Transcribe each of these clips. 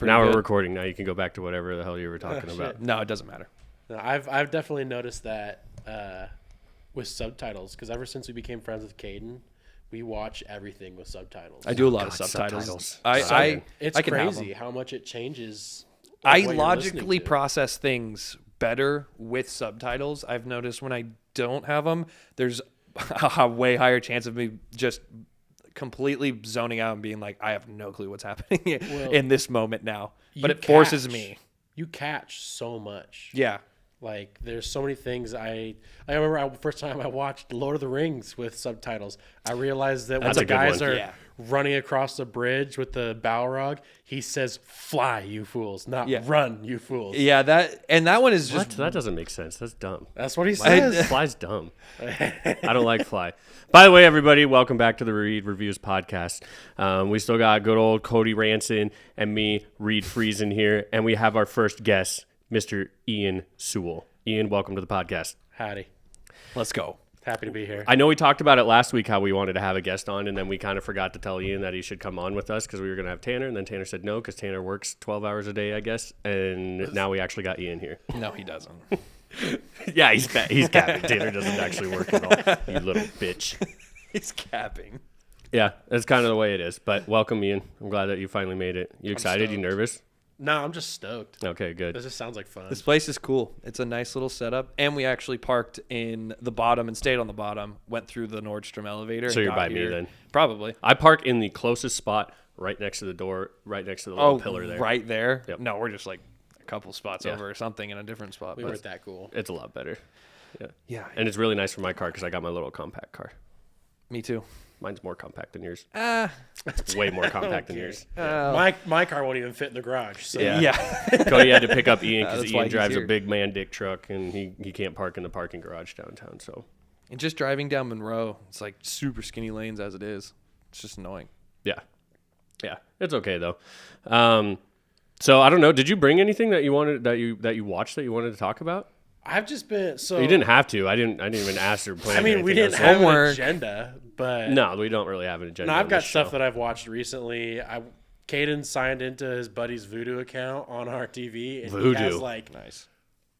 Now good. we're recording. Now you can go back to whatever the hell you were talking about. No, it doesn't matter. No, I've definitely noticed that with subtitles, because ever since we became friends with Caden, we watch everything with subtitles. I do a lot of God, subtitles. It's I can have crazy them. how much it changes. I what you're logically listening to. process things better with subtitles. I've noticed when I don't have them, there's a way higher chance of me just completely zoning out and being like, I have no clue what's happening in this moment now. But it forces me. You catch so much. Yeah. Like, there's so many things. I remember the first time I watched Lord of the Rings with subtitles, I realized that when That's the a good guys one. are running across the bridge with the Balrog, he says, "Fly, you fools," not "Run, you fools." Yeah, that one is just... That doesn't make sense. That's dumb. That's what he says. Fly's dumb. I don't like Fly. By the way, everybody, welcome back to the Reed Reviews podcast. We still got good old Cody Ranson and me, Reed Friesen here, and we have our first guest, Mr. Ian Sewell. Ian, welcome to the podcast. Howdy. Let's go. Happy to be here. I know we talked about it last week, how we wanted to have a guest on, and then we kind of forgot to tell Ian that he should come on with us because we were going to have Tanner, and then Tanner said no because Tanner works 12 hours a day, I guess, and now we actually got Ian here. No, he doesn't. Yeah, he's capping. Tanner doesn't actually work at all, you little bitch. He's capping. Yeah, that's kind of the way it is, but welcome, Ian. I'm glad that you finally made it. You excited? You nervous? No, I'm just stoked. Okay, good. This just sounds like fun. This place is cool. It's a nice little setup. And we actually parked in the bottom and stayed on the bottom, went through the Nordstrom elevator. So and you're got by me here. then? Probably. I park in the closest spot right next to the door, right next to the little pillar there. Right there? Yep. No, we're just like a couple spots over or something in a different spot. We but weren't that cool. It's a lot better. yeah, And it's really nice for my car because I got my little compact car. me too. Mine's more compact than yours. Ah, It's way more compact than yours. My car won't even fit in the garage. So. Yeah. Cody had to pick up Ian because That's why Ian he's drives a here. big man dick truck and he can't park in the parking garage downtown. So and just driving down Monroe, it's like super skinny lanes as it is. It's just annoying. yeah, it's okay though. So I don't know. Did you bring anything that you wanted that you watched that you wanted to talk about? I've just been so. You didn't have to. I didn't even ask or plan. I mean, we anything. didn't I was have an Homework. agenda, but No, we don't really have an agenda. No, I've on got this stuff show. that I've watched recently. Caden signed into his buddy's Vudu account on our TV, and he has Vudu. like Nice.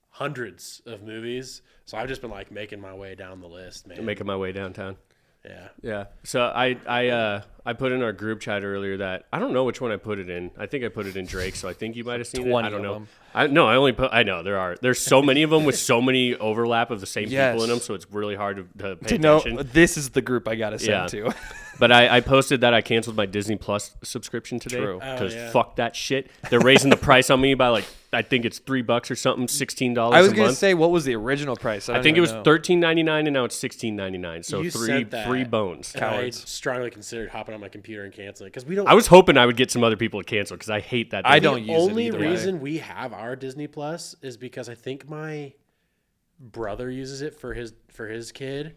hundreds of movies. So I've just been like making my way down the list, man. making my way downtown. Yeah. Yeah. So I put in our group chat earlier that I don't know which one I put it in. I think I put it in Drake, so I think you might have seen it. 20 I don't of know. them. I know there's so many of them with so many overlap of the same Yes. people in them, so it's really hard to pay To know, attention. this is the group I got to send to. But I posted that I canceled my Disney Plus subscription today True. because Oh, yeah. fuck that shit. They're raising the price on me by like I think it's $3 or something, $16 I was a going to month. say, what was the original price? I think it was $13.99 and now it's $16.99. So You three said that. free bones. And I Cowards. strongly considered hopping on my computer and canceling it because we don't. I was hoping I would get some other people to cancel because I hate that. I Disney. don't The use it only either way. reason we have our Disney Plus is because I think my brother uses it for his kid,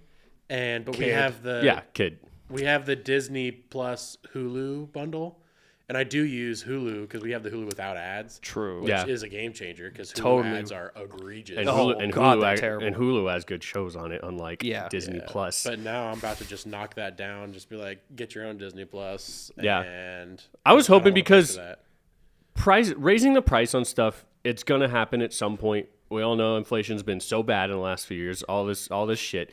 but we have the kid. We have the Disney Plus Hulu bundle, and I do use Hulu because we have the Hulu without ads. True. Which Yeah. is a game changer because Hulu Totally. ads are egregious. And, Oh, Hulu, and, God, Hulu, they're has- terrible. and Hulu has good shows on it, unlike Yeah. Disney Plus. But now I'm about to just knock that down. Just be like, get your own Disney Plus. Yeah. And I was don't hoping wanna pay because for that. raising the price on stuff, it's gonna happen at some point. We all know inflation's been so bad in the last few years. All this shit.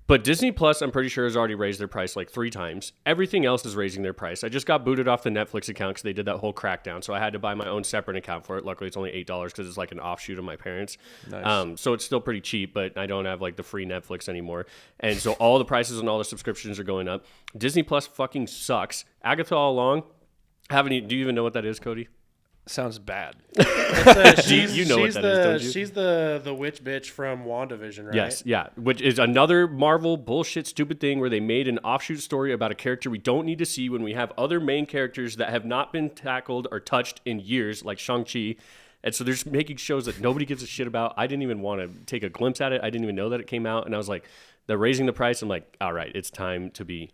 But Disney Plus, I'm pretty sure, has already raised their price like 3 times. Everything else is raising their price. I just got booted off the Netflix account because they did that whole crackdown. So I had to buy my own separate account for it. Luckily, it's only $8 because it's like an offshoot of my parents. Nice. So it's still pretty cheap, but I don't have like the free Netflix anymore. And so all the prices and all the subscriptions are going up. Disney Plus fucking sucks. Agatha all along. Do you even know what that is, Cody? Sounds bad. You know what that is, don't you? She's the witch bitch from WandaVision, right? Yes, yeah, which is another Marvel bullshit stupid thing where they made an offshoot story about a character we don't need to see when we have other main characters that have not been tackled or touched in years, like Shang-Chi. And so they're just making shows that nobody gives a shit about. I didn't even want to take a glimpse at it. I didn't even know that it came out. And I was like, they're raising the price. I'm like, all right, it's time to be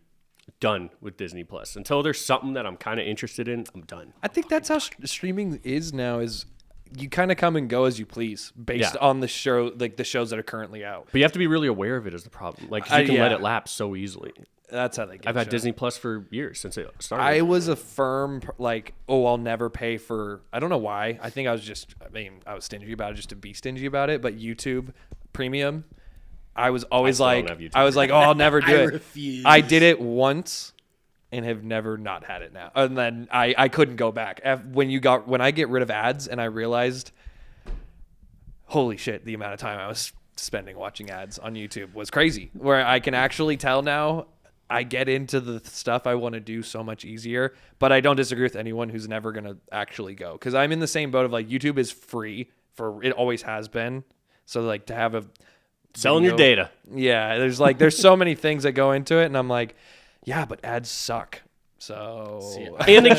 done with Disney Plus. Until there's something that I'm kind of interested in, I'm done. I think that's how streaming is now. Is you kind of come and go as you please based Yeah. on the show, like the shows that are currently out. But you have to be really aware of it is the problem. Like, 'cause you can let yeah. it lapse so easily. That's how they get I've had shows. Disney Plus for years since it started. I was a firm, like, I'll never pay for, I don't know why. I think I was stingy about it just to be stingy about it. But YouTube Premium, I was always I still don't have YouTube. I was like, oh, I'll never do I it. refuse. I did it once and have never not had it now. And then I couldn't go back. When I get rid of ads and I realized, holy shit, the amount of time I was spending watching ads on YouTube was crazy. Where I can actually tell now, I get into the stuff I want to do so much easier. But I don't disagree with anyone who's never going to actually go. Because I'm in the same boat of like, YouTube is free it always has been. So like to have a selling your data. Yeah, there's so many things that go into it, and I'm like, yeah, but ads suck. So And they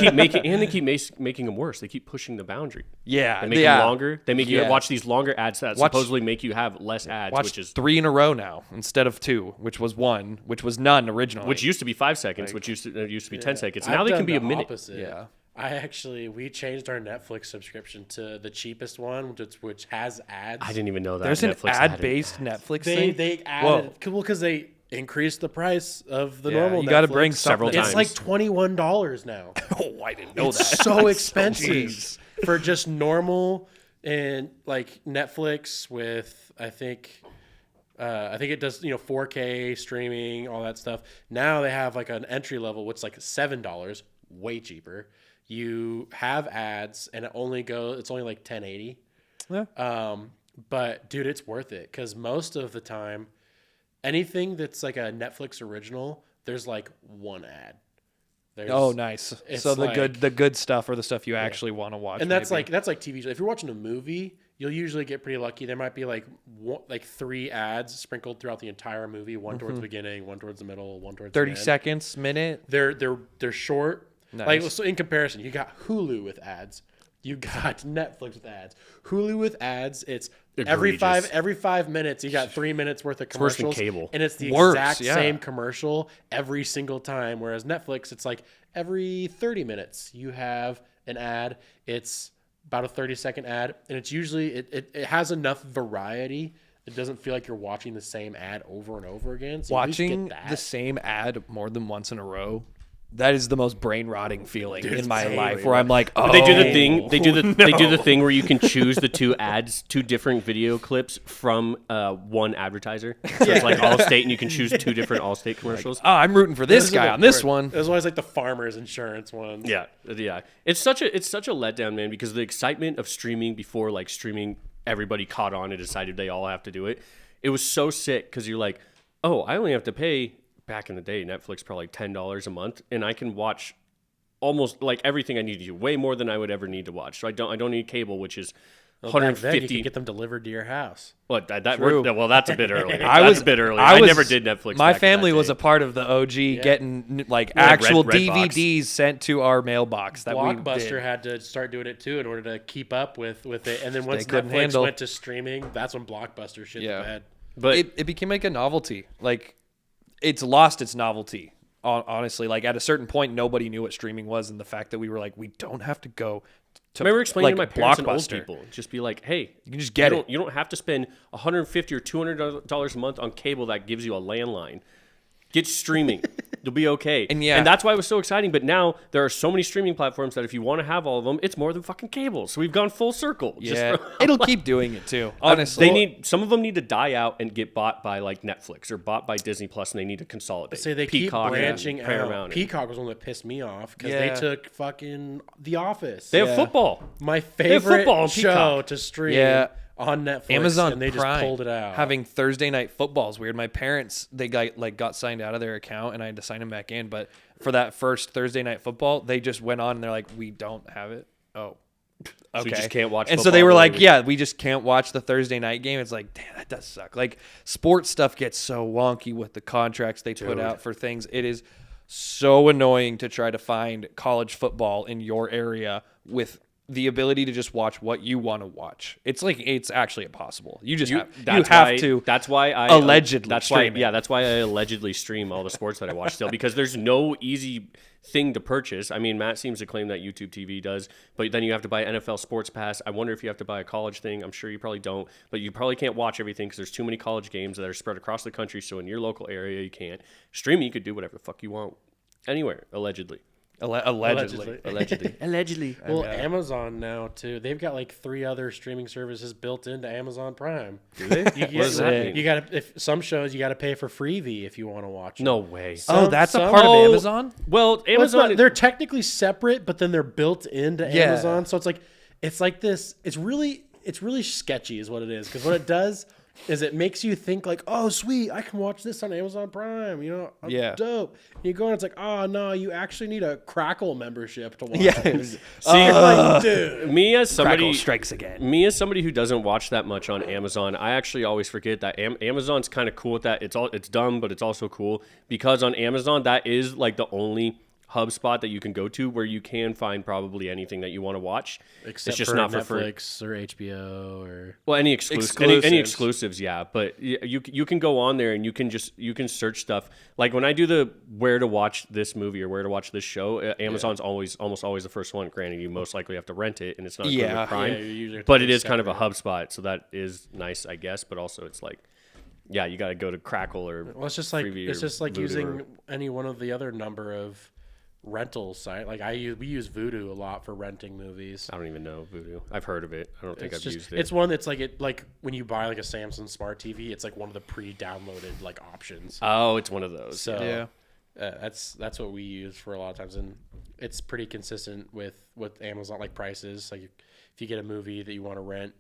keep making them worse. They keep pushing the boundary. yeah, They make them longer. They make you Yeah. watch these longer ads that Watch- supposedly make you have less ads, watch which is 3 in a row now instead of 2, which was 1, which was none originally. which used to be 5 seconds, which used to be 10 seconds. Now I've they done can be the a minute. Opposite. Yeah. We changed our Netflix subscription to the cheapest one, which has ads. I didn't even know that. There's an Netflix had it. ad-based Netflix They thing. they added because they increased the price of the normal. you got to Netflix. bring several something. It's times. like $21 now. Oh, I didn't know It's that. so expensive Jeez. for just normal and like Netflix with I think it does 4K streaming, all that stuff. Now they have like an entry level which is like $7, way cheaper. You have ads and it's only like 1080. Yeah. But dude, it's worth it because most of the time, anything that's like a Netflix original, there's like one ad. Oh, nice. It's So the like- good stuff or the stuff you actually want to watch. And that's maybe. like TV show. If you're watching a movie, you'll usually get pretty lucky. There might be like 3 ads sprinkled throughout the entire movie. One towards the beginning, one towards the middle, one towards 30 the end. seconds, minute. They're short. Nice. Like so in comparison, you got Hulu with ads. You got Netflix with ads. Hulu with ads, it's Egregious. every 5 minutes you got 3 minutes worth of worse than commercials. cable. And it's the Worse, exact yeah. same commercial every single time. Whereas Netflix, it's like every 30 minutes you have an ad. It's about a 30-second ad. And it's usually it has enough variety. It doesn't feel like you're watching the same ad over and over again. So you at least Watching get that. the same ad more than once in a row, that is the most brain rotting feeling in my life. Where I'm like, oh, But they do the thing. They do the thing where you can choose the two different video clips from one advertiser. So it's like Allstate, and you can choose 2 different Allstate commercials. Oh, I'm rooting for this Those are guy the on this worst. one. There's always like the farmer's insurance ones. Yeah. It's such a letdown, man, because the excitement of streaming before like streaming, everybody caught on and decided they all have to do it. It was so sick because you're like, oh, I only have to pay. Back in the day, Netflix probably $10 a month, and I can watch almost like everything I need to, way more than I would ever need to watch. So I don't need cable, which is Back then, you 150. could get them delivered to your house. Well, that's a bit early. I That's was a bit early. I I was- never did Netflix. My back in family that was day. a part of the OG getting like had actual Red Box. DVDs sent to our mailbox that we Blockbuster did. had to start doing it too in order to keep up with it. And then once couldn't Netflix handle- went to streaming, that's when Blockbuster shit Yeah. the bed. But It became like a novelty. Like it's lost its novelty. Honestly, like at a certain point, nobody knew what streaming was, and the fact that we were like, we don't have to go to I remember explaining like, to my parents and old Blockbuster. people, just be like, hey, You can just get it. You don't have to spend $150 or $200 a month on cable that gives you a landline. Get streaming. You'll be okay. And yeah. And that's why it was so exciting. But now there are so many streaming platforms that if you want to have all of them, it's more than fucking cable. So we've gone full circle. Yeah, it'll keep doing it too. Honestly, Some of them need to die out and get bought by like Netflix or bought by Disney Plus, and they need to consolidate. Say they Peacock keep and branching out. Paramount. Peacock was one that pissed me off because Yeah. they took fucking The Office. They have Yeah. my football. have favorite football on show Peacock. to stream Yeah. on Netflix. Amazon and they Prime just pulled it out. having Thursday night football is weird. My parents they got signed out of their account and I had to sign them back in. But for that first Thursday night football, they just went on and they're like, we don't have it. Oh, okay. you just can't watch And so football they were during like, the week. yeah, we just can't watch the Thursday night game. It's like, damn, that does suck. Like sports stuff gets so wonky with the contracts they put out for things. It is so annoying to try to find college football in your area with the ability to just watch what you want to watch. It's like it's actually impossible. You just have to. That's why I allegedly. That's stream why. it. Yeah, that's why I allegedly stream all the sports that I watch still, because there's no easy thing to purchase. I mean, Matt seems to claim that YouTube TV does, but then you have to buy NFL Sports Pass. I wonder if you have to buy a college thing. I'm sure you probably don't, but you probably can't watch everything because there's too many college games that are spread across the country. So in your local area, you can't. Streaming, you could do whatever the fuck you want anywhere, allegedly. Allegedly. Well, Amazon now too. They've got like 3 other streaming services built into Amazon Prime. Do they? You got to if some shows you got to pay for freebie if you want to watch. No way. That's a part of Amazon? Well, Amazon. They're technically separate, but then they're built into Amazon. So it's like this. It's really sketchy, is what it is. Because what it does is it makes you think like, oh, sweet, I can watch this on Amazon Prime. You know, dope. And you go and it's like, oh no, you actually need a Crackle membership to watch. It. See, like, dude, me as somebody Crackle strikes again. Me as somebody who doesn't watch that much on Amazon, I actually always forget that Amazon's kind of cool with that. It's dumb, but it's also cool because on Amazon that is like the only hub spot that you can go to where you can find probably anything that you want to watch. Except it's just for not Netflix for free. or HBO or any exclusives, yeah. But you can go on there and you can search stuff. Like when I do the where to watch this movie or where to watch this show, Amazon's almost always the first one. Granted, you most likely have to rent it and it's not included with Prime, but it is kind of a hub spot, so that is nice, I guess. But also it's like, yeah, you got to go to Crackle or it's just like using any one of the other number of rental site. Like we use Vudu a lot for renting movies. I don't even know Vudu. I've heard of it. I don't think I've used it. It's one that's like when you buy like a Samsung Smart TV, it's like one of the pre-downloaded like options. Oh, it's one of those. So that's what we use for a lot of times, and it's pretty consistent with Amazon like prices. Like if you get a movie that you want to rent,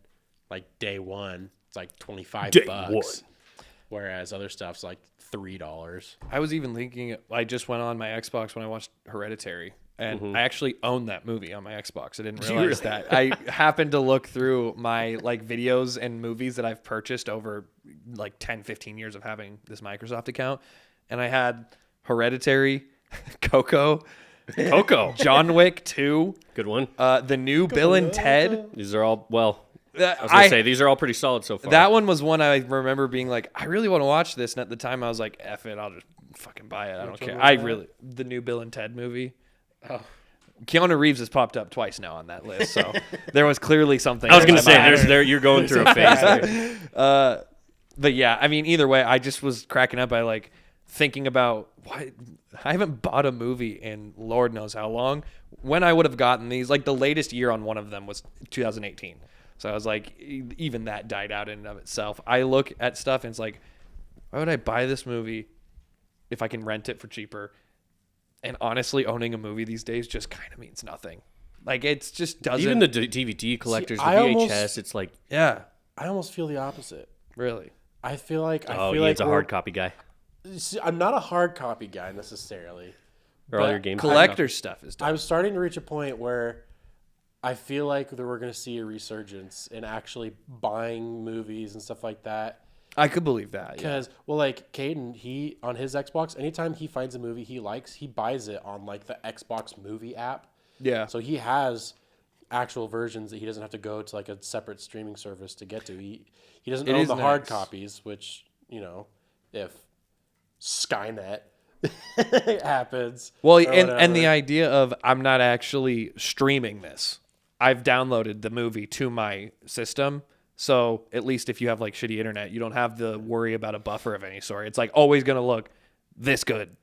like day one, it's like $25. Whereas other stuff's like $3. I was even thinking, I just went on my Xbox when I watched Hereditary, and I actually own that movie on my Xbox. I didn't realize that. I happened to look through my like videos and movies that I've purchased over like 10, 15 years of having this Microsoft account, and I had Hereditary, Coco, John Wick 2. Good one. The new Bill and Ted. These are all, well, I was going to say, these are all pretty solid so far. That one was one I remember being like, I really want to watch this. And at the time I was like, F it, I'll just fucking buy it. I don't care. The new Bill and Ted movie. Oh. Keanu Reeves has popped up twice now on that list. So there was clearly something. I was going to say, you're going through a phase there. But yeah, I mean, either way, I just was cracking up by like thinking about why I haven't bought a movie in Lord knows how long. When I would have gotten these, like the latest year on one of them was 2018. So I was like, even that died out in and of itself. I look at stuff and it's like, why would I buy this movie if I can rent it for cheaper? And honestly, owning a movie these days just kind of means nothing. Like it's just doesn't. Even the DVD collectors, the VHS, it's like, yeah. I almost feel the opposite. Really? I feel like it's a hard copy guy. See, I'm not a hard copy guy necessarily. Or all your game collector stuff is done. I'm starting to reach a point where I feel like we're going to see a resurgence in actually buying movies and stuff like that. I could believe that. Because, well, like Caden, he on his Xbox, anytime he finds a movie he likes, he buys it on like the Xbox movie app. Yeah. So he has actual versions that he doesn't have to go to like a separate streaming service to get to. He doesn't own the hard copies, which, you know, if Skynet happens. Well, and the idea of I'm not actually streaming this. I've downloaded the movie to my system. So at least if you have like shitty internet, you don't have the worry about a buffer of any sort. It's like always going to look this good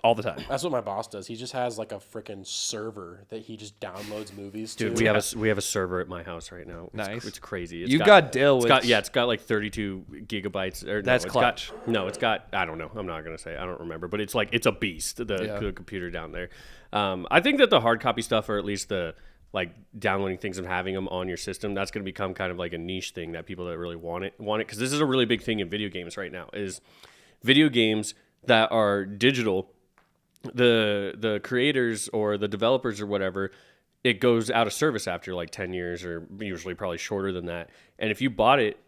all the time. That's what my boss does. He just has like a freaking server that he just downloads movies to. Dude, we have a server at my house right now. Nice. It's crazy. You've got Dill. It's got like 32 gigabytes. That's clutch. It's got, I don't know. I'm not going to say. I don't remember. But it's like, it's a beast, the computer down there. I think that the hard copy stuff, or at least the like downloading things and having them on your system, that's going to become kind of like a niche thing that people that really want it. Because this is a really big thing in video games right now, is video games that are digital, the creators or the developers or whatever, it goes out of service after like 10 years or usually probably shorter than that. And if you bought it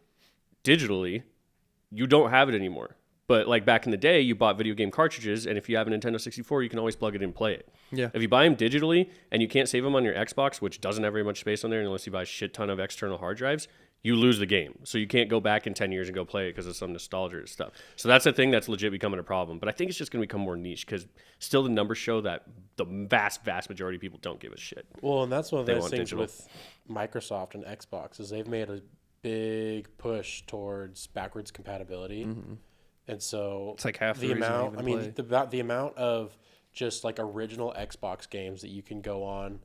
digitally, you don't have it anymore. But like back in the day, you bought video game cartridges, and if you have a Nintendo 64, you can always plug it in and play it. Yeah. If you buy them digitally and you can't save them on your Xbox, which doesn't have very much space on there unless you buy a shit ton of external hard drives, you lose the game. So you can't go back in 10 years and go play it because of some nostalgia and stuff. So that's a thing that's legit becoming a problem. But I think it's just going to become more niche because still the numbers show that the vast majority of people don't give a shit. Well, and that's one of They those want things digital. with Microsoft and Xbox is they've made a big push towards backwards compatibility. And so It's like half the the reason I amount, even I mean, play. the amount of just like original Xbox games that you can go on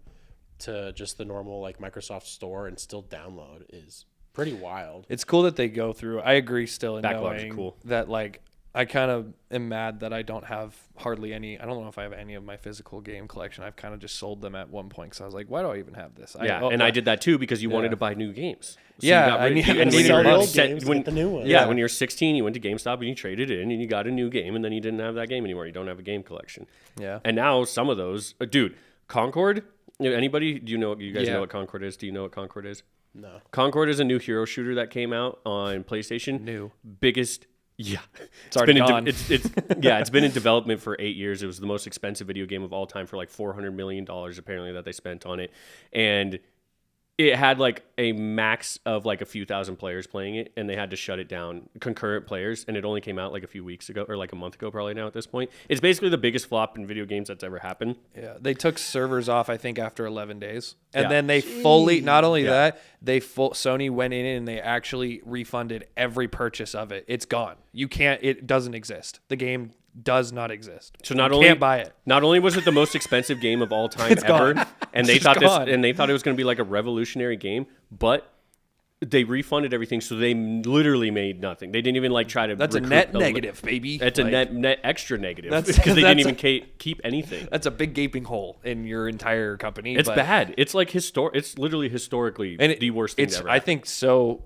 to just the normal like Microsoft store and still download is pretty wild. It's cool that they go through. I agree still in Backlog's knowing cool. that like I kind of am mad that I don't have hardly any. I don't know if I have any of my physical game collection. I've kind of just sold them at one point because I was like, why do I even have this? I did that too because you wanted to buy new games. So Yeah, you got I rid- need- you- I and need when to you sell were those set- games, when- get the new ones. Yeah, Yeah. when you were 16, you went to GameStop and you traded it in and you got a new game, and then you didn't have that game anymore. You don't have a game collection. Yeah. And now some of those, dude, Concord. Anybody? Do you know? You guys Yeah. know what Concord is? Do you know what Concord is? No. Concord is a new hero shooter that came out on PlayStation. New. Biggest. Yeah, it's already been gone. it's been in development for 8 years. It was the most expensive video game of all time for like $400 million apparently that they spent on it, and it had like a max of like a few thousand players playing it, and they had to shut it down, concurrent players, and it only came out like a few weeks ago or like a month ago probably now at this point. It's basically the biggest flop in video games that's ever happened. Yeah, they took servers off I think after 11 days, and Yeah. then they fully. Not only Yeah. that, Sony went in and they actually refunded every purchase of it. It's gone. You can't. It doesn't exist. The game does not exist. So not you only can't buy it. Not only was it the most expensive game of all time It's ever, gone. and they It's thought gone. it was going to be like a revolutionary game, but they refunded everything, so they literally made nothing. They didn't even like try to. That's a recoup net the- negative, baby. That's a Like, net extra negative That's- because they didn't that's even keep anything. That's a big gaping hole in your entire company. It's but- bad. It's like It's literally historically the worst thing ever. I think so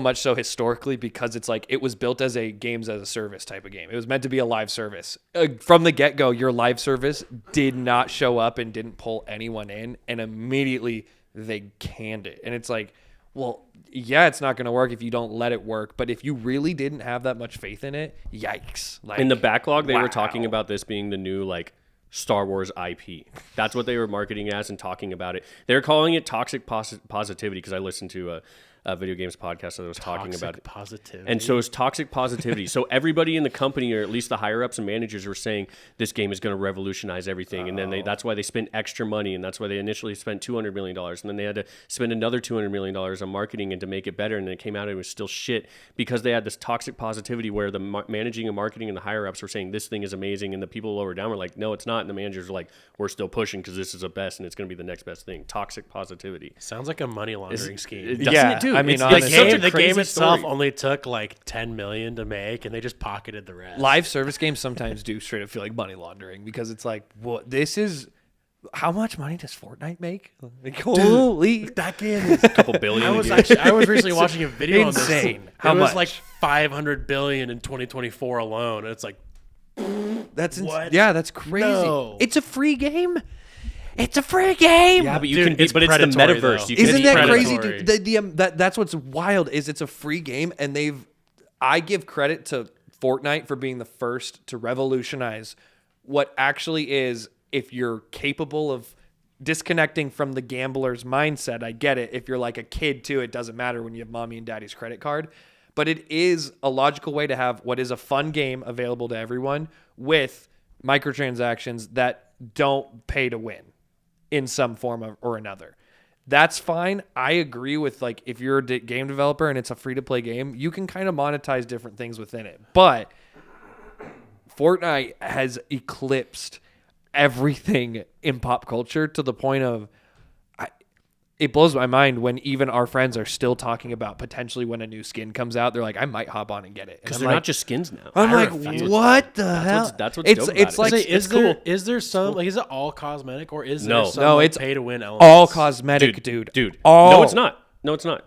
much so historically because it's like it was built as a games as a service type of game. It was meant to be a live service. From the get-go, your live service did not show up and didn't pull anyone in, and immediately they canned it. And it's like, well, yeah, it's not going to work if you don't let it work, but if you really didn't have that much faith in it, yikes. Like, In the backlog, they wow. were talking about this being the new like Star Wars IP. That's what they were marketing as and talking about it. They were calling it toxic positivity because I listened to a video games podcast that was talking about it. Positivity. And so it's toxic positivity. So everybody in the company, or at least the higher ups and managers, were saying this game is going to revolutionize everything. And then that's why they spent extra money, and that's why they initially spent $200 million. And then they had to spend another $200 million on marketing and to make it better. And then it came out and it was still shit because they had this toxic positivity where the managing and marketing and the higher ups were saying this thing is amazing, and the people lower down were like, no, it's not. And the managers were like, we're still pushing because this is the best and it's going to be the next best thing. Toxic positivity. Sounds like a money laundering scheme. Doesn't Yeah, it, dude? I mean, It's honestly- such a The crazy game itself story. only took like $10 million to make, and they just pocketed the rest. live service games sometimes do straight up feel like money laundering because it's like, what? This is how much money does Fortnite make? Like, holy, that game is. A couple billion. I a was year. actually I was recently watching a video insane. on this. How it was much? like 500 billion in 2024 alone. And it's like that's What? yeah, that's crazy. No. It's a free game. It's a free game. Yeah, but you Dude, can. it's But it's the predatory, metaverse. though. You can Isn't be that predatory. crazy, dude? That's what's wild is it's a free game, and I give credit to Fortnite for being the first to revolutionize what actually is, if you're capable of disconnecting from the gambler's mindset. I get it. If you're like a kid too, it doesn't matter when you have mommy and daddy's credit card. But it is a logical way to have what is a fun game available to everyone with microtransactions that don't pay to win in some form or another. That's fine. I agree with, like, if you're a game developer and it's a free-to-play game, you can kind of monetize different things within it. But Fortnite has eclipsed everything in pop culture to the point of it blows my mind when even our friends are still talking about potentially when a new skin comes out. They're like, I might hop on and get it. Because And they're I'm not like, just skins now. I'm I like, refuse. what the hell? that's what's it's dope about it's it. like is cool. there some like is it all cosmetic or is No. there some No, like, it's pay to win elements? all cosmetic, dude. All, No, it's not. No, it's not.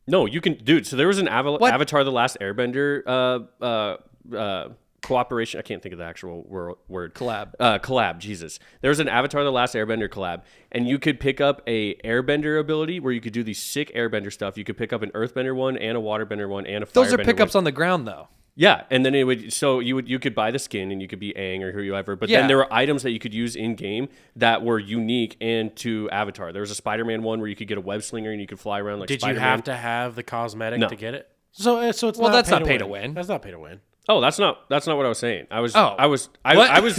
No, you can, dude. So there was an Avatar: The Last Airbender cooperation. I can't think of the actual word. Collab. Collab. Jesus. There was an Avatar: The Last Airbender collab, and you could pick up a Airbender ability where you could do these sick Airbender stuff. You could pick up an Earthbender one and a Waterbender one and a Firebender Those are pickups one. on the ground, though. Yeah, and then you could buy the skin and you could be Aang or whoever, but Yeah. then there were items that you could use in game that were unique and to Avatar. There was a Spider-Man one where you could get a web slinger and you could fly around like Did Spider-Man. you have to have the cosmetic No. to get it? So it's Well, that's not pay to win. That's not pay to win. Oh, that's not what I was saying. I was Oh. I was What? I was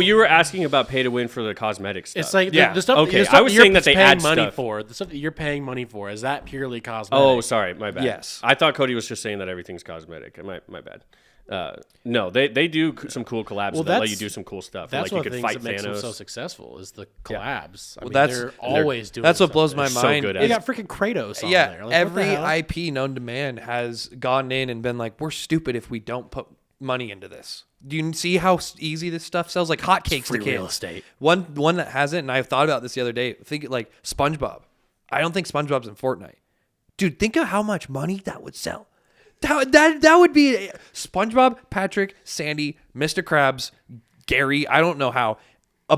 you were asking about pay to win for the cosmetic stuff. It's like Yeah. the stuff. Okay, the stuff I was you're saying that they paying add money stuff. for. The stuff that you're paying money for, is that purely cosmetic? Oh, sorry, my bad. Yes. I thought Cody was just saying that everything's cosmetic. My bad. No, they do some cool collabs that let that's- you do some cool stuff. That's like you one of could the things fight that makes them Thanos. so successful is the collabs. I mean, that's- they're and they're- always doing. That's what blows my They're so mind. good at They it. got freaking Kratos on Yeah, there. Like, what the every hell? IP known to man has gone in and been like, "We're stupid if we don't put money into this." Do you see how easy this stuff sells? Like hotcakes to free kids. real estate. One that hasn't, and I thought about this the other day. Think like SpongeBob. I don't think SpongeBob's in Fortnite. Dude, think of how much money that would sell. That would be SpongeBob, Patrick, Sandy, Mr. Krabs, Gary. I don't know how a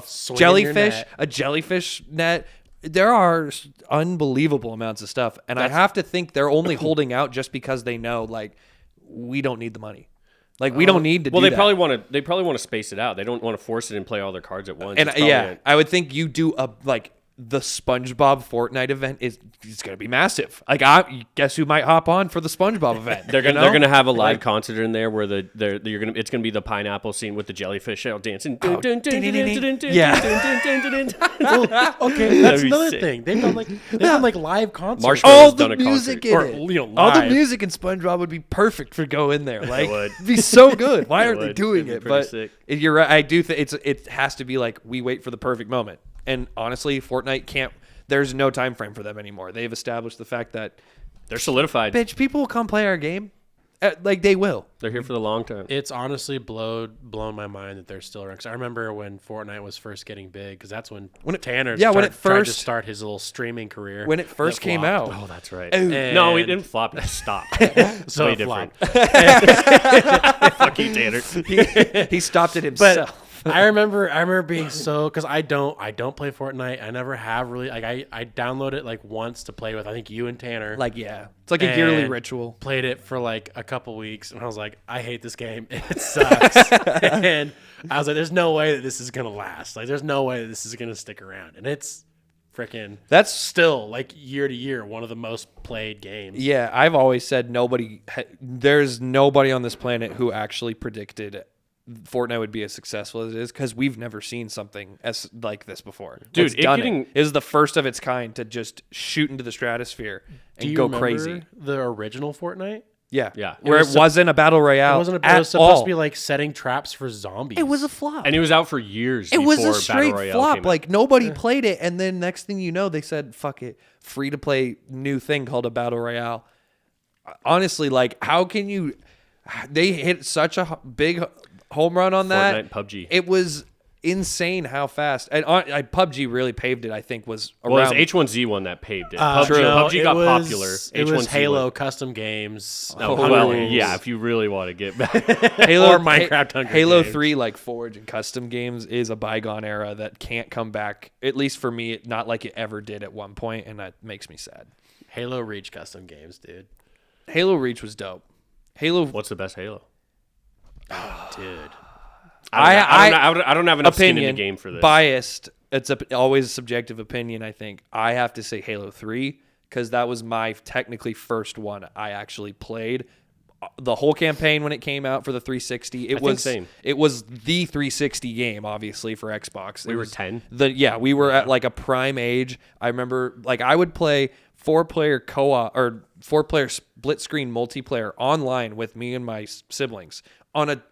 Swing jellyfish, your net. a jellyfish net. There are unbelievable amounts of stuff, and I have to think they're only holding out just because they know like we don't need the money. Like we don't need to. Well, do they that. probably want to space it out. They don't want to force it and play all their cards at once. And It's probably yeah, I would think you do the SpongeBob Fortnite event it's gonna be massive. Like guess who might hop on for the SpongeBob event? they're gonna you know? they're gonna have a live concert in there where it's gonna be the pineapple scene with the jellyfish out dancing. Yeah. Okay, that's be another sick. thing. They've done like live concerts. Marshmallow- All has done the a music concert. in Or, it. you know, All the live. music in SpongeBob would be perfect for go in there. Like would. it'd be so good. Why aren't they would. doing It'd be it? pretty But sick. you're right. I do think it has to be like we wait for the perfect moment. And honestly, Fortnite can't. There's no time frame for them anymore. They've established the fact that They're solidified. bitch, people will come play our game. Like they will. They're here for the long term. It's honestly blown my mind that they're still around. 'Cause I remember when Fortnite was first getting big, because that's when Tanner tried to start his little streaming career. When it first that came flopped. out. Oh, that's right. And- No, it didn't flop. It stopped. So Way it different. flopped. Fuck you, Tanner. He stopped it himself. I remember being so, because I don't play Fortnite. I never have really. Like I downloaded it like once to play with. I think you and Tanner Like yeah, it's like a yearly And ritual. played it for like a couple weeks, and I was like, I hate this game. It sucks. And I was like, there's no way that this is gonna last. Like, there's no way that this is gonna stick around. And it's freaking. That's Still, like year to year, one of the most played games. yeah. I've always said there's nobody on this planet who actually predicted Fortnite would be as successful as it is because we've never seen something as like this before. Dude, It's it done getting- it. It is the first of its kind to just shoot into the stratosphere Do and you go remember crazy. the original Fortnite? Yeah, Yeah. Where it wasn't a battle royale. It wasn't. It at was supposed all. to be like setting traps for zombies. It was a flop. And it was out for years. It was a before straight Battle Royale flop. came out. Like nobody played it, and then next thing you know, they said, "Fuck it, free to play new thing called a battle royale." Honestly, like how can you? They hit such a big home run on that. Fortnite, PUBG. It was insane how fast. And PUBG really paved it. I think was around. Well, it was H1Z1 that paved it. True. PUBG it got was- popular. It was H1Z1 Halo custom games. Oh, Hunger well, Games. yeah. If you really want to get back, Halo or Minecraft Hunger Halo Games. 3 like Forge and custom games is a bygone era that can't come back. At least for me, not like it ever did at one point, and that makes me sad. Halo Reach custom games, dude. Halo Reach was dope. Halo what's the best Halo? Dude. I don't have enough skin in opinion the game for this. biased. It's always a subjective opinion. I think I have to say Halo 3 because that was my technically first one I actually played. The whole campaign when it came out for the 360, it think was same. It was the 360 game, obviously for Xbox. We It were was 10? We were at like a prime age. I remember like I would play 4-player co-op or 4-player split screen multiplayer online with me and my siblings on a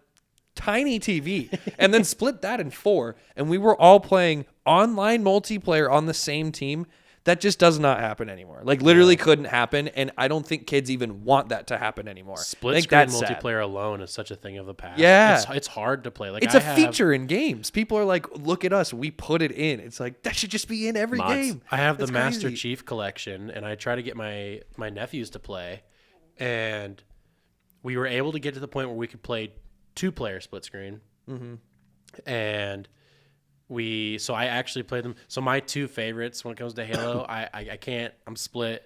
tiny TV and then split that in 4, and we were all playing online multiplayer on the same team. That just does not happen anymore. Like literally couldn't happen, and I don't think kids even want that to happen anymore. I Split think screen that's sad. multiplayer alone is such a thing of the past. Yeah. It's hard to play. Like It's a feature in games. People are like, look at us, we put it in. It's like that should just be in every Mods. game. I have the That's Master crazy. Chief collection, and I try to get my nephews to play, and we were able to get to the point where we could play 2-player split screen, and so I actually played them. So my 2 favorites when it comes to Halo, I can't. I'm split.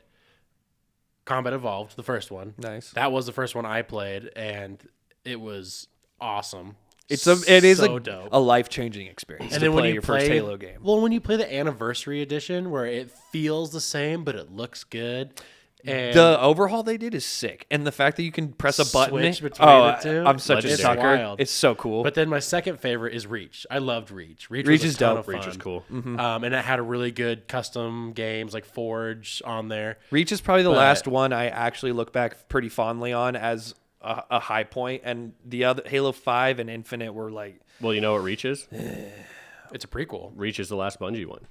Combat Evolved, the first one. Nice. That was the first one I played, and it was awesome. It is so dope. a life-changing experience. And to then when play you your play, first Halo game. well, when you play the Anniversary Edition, where it feels the same but it looks good, and The overhaul they did is sick, and the fact that you can press a button. Switch between the two, I'm such a it's sucker. wild. It's so cool. But then my second favorite is Reach. I loved Reach. Reach Reach was is a ton dope. of fun. Reach is cool. And it had a really good custom games like Forge on there. Reach is probably the But- last one I actually look back pretty fondly on as a high point, and the other Halo 5 and Infinite were like, Well, you know what Reach is? It's a prequel. Reach is the last Bungie one.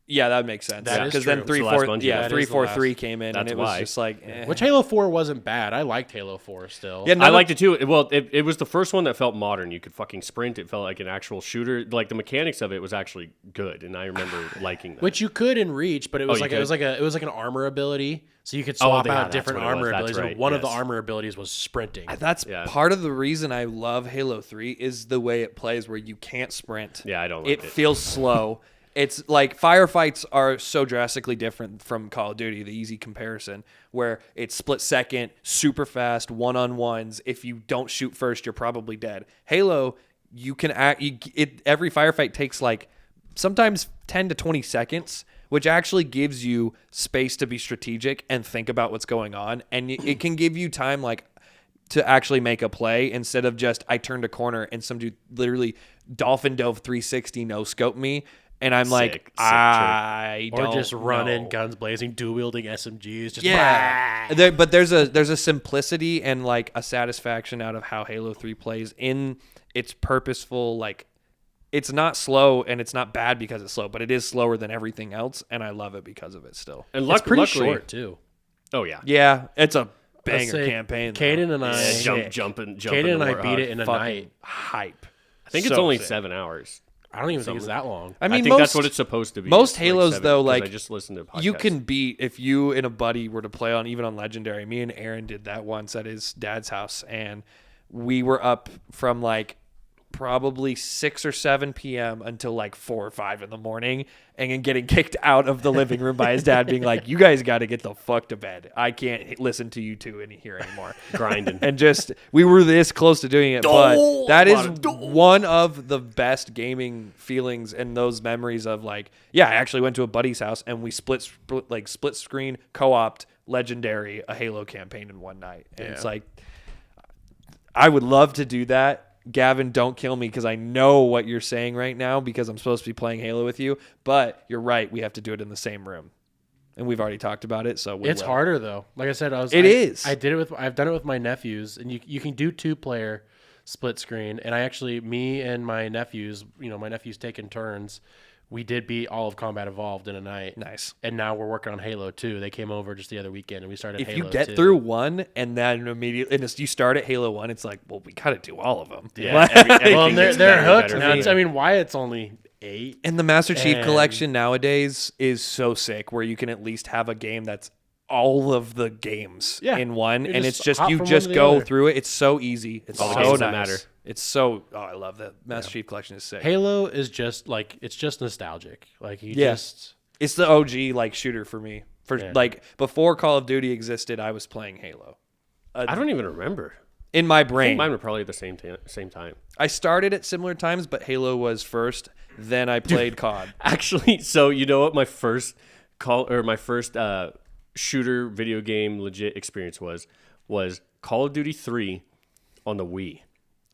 yeah, that makes sense. That is Because then true. 3, It's the last 4, Bungie. yeah, That is 3, the 4, last. 3 came in, and That's it was why. just like, Which Halo 4 wasn't bad. I liked Halo 4 still. Yeah, I none of- liked it too. Well, it was the first one that felt modern. You could fucking sprint. It felt like an actual shooter. Like the mechanics of it was actually good, and I remember liking that. Which you could in Reach, but it was you like could? it was like an armor ability, so you could swap yeah, out that's different what it was. armor That's abilities. right, And one of the yes. armor abilities was sprinting. That's Yeah. part of the reason I love Halo 3 is the way it plays, where you can't sprint. Yeah, I don't like It it. feels slow. It's like firefights are so drastically different from Call of Duty, the easy comparison, where it's split second, super fast, one-on-ones. If you don't shoot first, you're probably dead. Halo, you can every firefight takes like sometimes 10 to 20 seconds, which actually gives you space to be strategic and think about what's going on. And it can give you time like to actually make a play instead of just I turned a corner and some dude literally dolphin dove 360 no scope me. And I'm like, Sick I or don't just running, know. guns blazing, dual wielding SMGs. Just Yeah, but there's a simplicity and like a satisfaction out of how Halo 3 plays in its purposeful, like it's not slow and it's not bad because it's slow, but it is slower than everything else, and I love it because of it still. And It's pretty luckily, short too. Oh yeah, Yeah, it's a Let's banger say campaign. though. Caden and I, jumping. Caden and I Warthog. beat it in a Fucking night. hype. I think it's So only sick. 7 hours. I don't even think it's that long. I I mean, think that's what it's supposed to be. most It's Halos, 7, though, 'cause like, I just listened to podcasts. you can beat if you and a buddy were to play on even on Legendary. Me and Aaron did that once at his dad's house, and we were up from like probably 6 or 7 p.m. until like 4 or 5 in the morning, and then getting kicked out of the living room by his dad, being like, "You guys got to get the fuck to bed. I can't listen to you two in here anymore." grinding. And just we were this close to doing it, but that is one of the best gaming feelings and those memories of like, yeah, I actually went to a buddy's house and we split screen co-opt Legendary a Halo campaign in one night, and it's like I would love to do that. Gavin, don't kill me because I know what you're saying right now because I'm supposed to be playing Halo with you, but you're right, we have to do it in the same room. And we've already talked about it, so It's harder though. Like I said, I've done it with my nephews, and you can do 2-player split screen. And me and my nephews, my nephews taking turns. We did beat all of Combat Evolved in a night. Nice. And now we're working on Halo 2. They came over just the other weekend, and we started If Halo 2. you get through one and then immediately and you start at Halo 1, it's like, well, we got to do all of them. Yeah, Well, everything and gets they're better and hooked. better. Now I mean, Wyatt's only 8. And the Master Chief And- Collection nowadays is so sick where you can at least have a game that's all of the games in one. You And just it's just, hop you from just one to the go other. through it. It's so easy. It's All the so games nice. that matter. It's so, I love that. Master Chief Collection is sick. Halo is just like it's just nostalgic. Like you Yeah. just It's the OG like shooter for me. Yeah. Like before Call of Duty existed, I was playing Halo. I don't even remember. In my I think brain. mine were probably at the same time. I started at similar times, but Halo was first. Then I played COD. Actually, so you know what my first shooter video game legit experience was Call of Duty 3 on the Wii.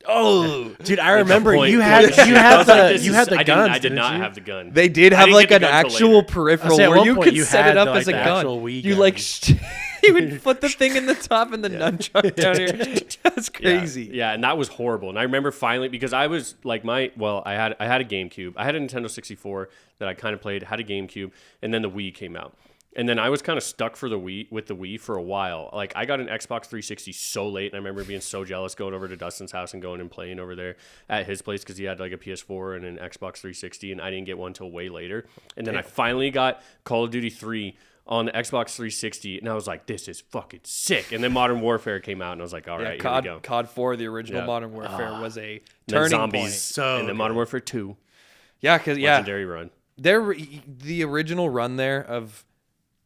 Oh, dude, I remember Point you blank. had I was like, this you is- had the I guns. I did not you? have the gun. they did I have didn't like get an the gun till actual later. peripheral I say, at where one you point could you set had it up the, as a like, the gun. actual Wii You gun. like you would put the thing in the top and the nunchuck down here. That's crazy. Yeah, and that was horrible. And I remember finally because I was like I had a GameCube. I had a Nintendo 64 that I kind of played, had a GameCube, and then the Wii came out. And then I was kind of stuck with the Wii for a while. Like I got an Xbox 360 so late, and I remember being so jealous going over to Dustin's house and going and playing over there at his place because he had like a PS4 and an Xbox 360, and I didn't get one till way later. And then I finally got Call of Duty 3 on the Xbox 360, and I was like, "This is fucking sick." And then Modern Warfare came out, and I was like, "All right, here we go." COD 4, the original Yeah. Modern Warfare, was a And then turning Zombies, point. and then Modern Warfare 2, Yeah, because Legendary Run. the original run there of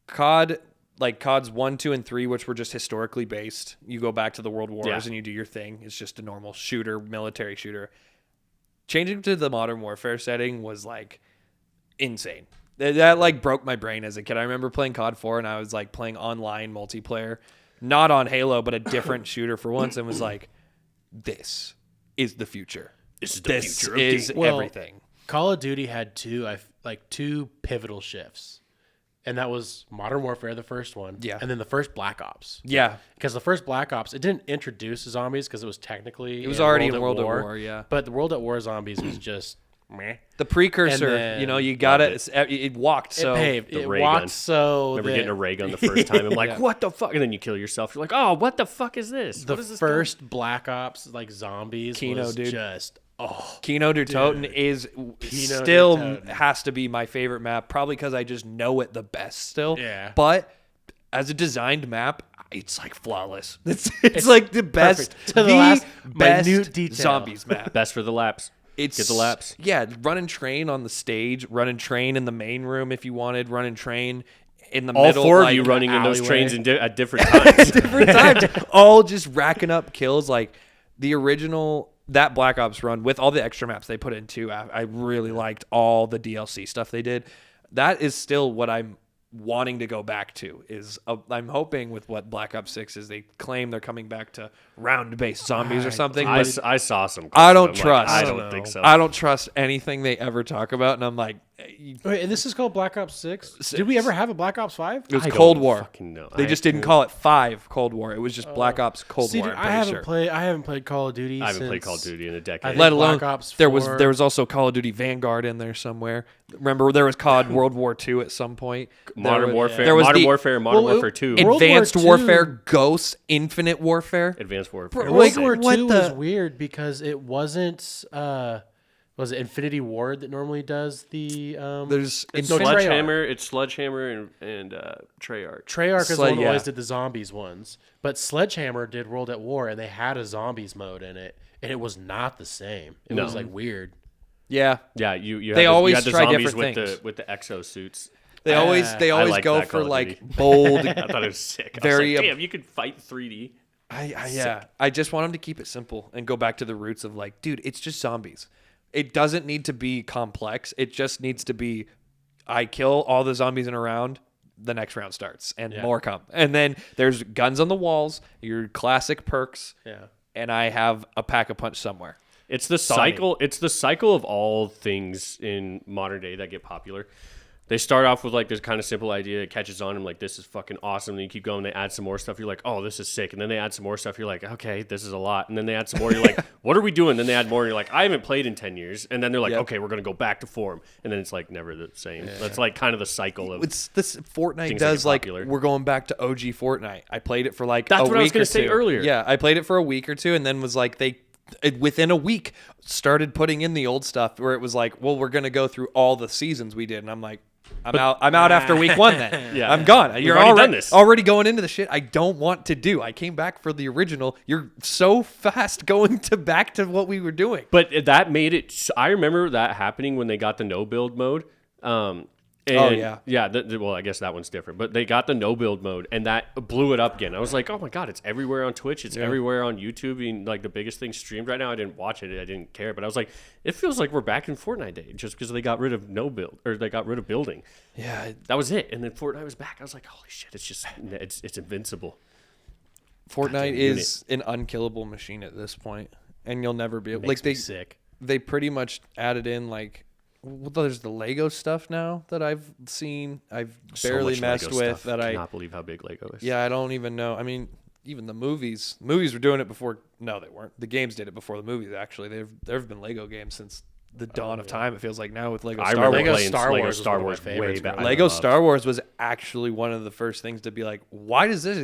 COD, like CODs 1, 2, and 3, which were just historically based. You go back to the World Wars and you do your thing. It's just a normal shooter, military shooter. Changing to the Modern Warfare setting was like insane. That like broke my brain as a kid. I remember playing COD 4 and I was like playing online multiplayer, not on Halo, but a different shooter for once, and was like, this is the future. This is the future of is everything. Call of Duty had two pivotal shifts, and that was Modern Warfare, the first one, and then the first Black Ops. Yeah, because the first Black Ops, it didn't introduce zombies because it was technically already in World at War. Yeah, but the World at War zombies was just meh. The precursor. Then, you got it walked. So it walked. So remember getting a ray gun the first time? I'm like, what the fuck? And then you kill yourself. You're like, oh, what the fuck is this? The what is this first gun? Black Ops, like zombies, Kino, was dude. just Kino der Toten is still has to be my favorite map, probably because I just know it the best still. Yeah. But as a designed map, it's like flawless. It's like the best, to the last best minute detail. zombies map. Best for the laps. Get the laps. Yeah, run and train on the stage, run and train in the main room if you wanted, run and train in the middle. All four of like, you running in those alleyway. trains at different times. different times, all just racking up kills. Like the original, that Black Ops run with all the extra maps they put in too. I really liked all the DLC stuff they did. That is still what I'm wanting to go back to. I'm hoping with what Black Ops 6 is, they claim they're coming back to round-based zombies or something. I saw some. I don't trust. I don't think so. I don't trust anything they ever talk about, and I'm like, wait, and this is called Black Ops 6? Did we ever have a Black Ops 5? it was Cold War. Fucking know. They just didn't call it 5 Cold War. It was just Black Ops Cold War. Dude, I haven't played Call of Duty. I haven't played Call of Duty in a decade. Let alone Black Ops there 4. was also Call of Duty Vanguard in there somewhere. Remember there was COD World War II at some point. Modern Warfare. There was Modern the- Warfare and Modern Warfare 2. Advanced War II Warfare, Ghosts, Infinite Warfare. Advanced Warfare. Bro, World like, War what II the- was weird because it wasn't. Was it Infinity Ward that normally does the? There's Sledgehammer. It's Sledgehammer and Treyarch. Treyarch is the one that yeah. always did the zombies ones, but Sledgehammer did World at War, and they had a zombies mode in it, and it was not the same. It was like weird. Yeah. Yeah, you. They always you had the try zombies different with things. the exosuits. They always like go that for Call of like Duty. bold. I thought it was sick. Very, I was like, damn, you could fight 3D. I just want them to keep it simple and go back to the roots of like, dude, it's just zombies. It doesn't need to be complex. It just needs to be, I kill all the zombies in a round, the next round starts, and more come. And then there's guns on the walls, your classic perks, and I have a pack a punch somewhere. It's the cycle. It's the cycle of all things in modern day that get popular. They start off with like this kind of simple idea. It catches on. And like, this is fucking awesome. And you keep going. They add some more stuff. You're like, oh, this is sick. And then they add some more stuff. You're like, okay, this is a lot. And then they add some more. You're like, what are we doing? Then they add more. And you're like, I haven't played in 10 years. And then they're like, okay, we're going to go back to form. And then it's like never the same. That's like kind of the cycle of It's this Fortnite things that does get like popular. we're going back to OG Fortnite. I played it for like That's a what I was week or gonna say two. earlier. Yeah, I played it for a week or two, and then was like within a week started putting in the old stuff where it was like, well, we're gonna go through all the seasons we did, and I'm like, I'm out after week 1 then. Yeah. I'm gone. You're already done this. already going into the shit I don't want to do. I came back for the original. You're so fast going back to what we were doing. But that made it. I remember that happening when they got the no build mode. Well, I guess that one's different. But they got the no build mode, and that blew it up again. I was like, oh my god, it's everywhere on Twitch. It's everywhere on YouTube. And like the biggest thing streamed right now. I didn't watch it. I didn't care. But I was like, it feels like we're back in Fortnite day just because they got rid of no build or they got rid of building. Yeah, that was it. And then Fortnite was back. I was like, holy shit, it's invincible. Fortnite is an unkillable machine at this point, and you'll never be able. Makes me sick. They pretty much added in like. Well, there's the Lego stuff now that I've seen. I've barely messed with. That I cannot believe how big Lego is. Yeah, I don't even know. I mean, even the movies were doing it before. No, they weren't. The games did it before the movies. Actually, there have been Lego games since the dawn of time. It feels like now with Lego I Star remember Wars. playing Lego Star Star Wars was one of my way favorites back. growing Lego Star Wars was actually one of the first things to be like, why does this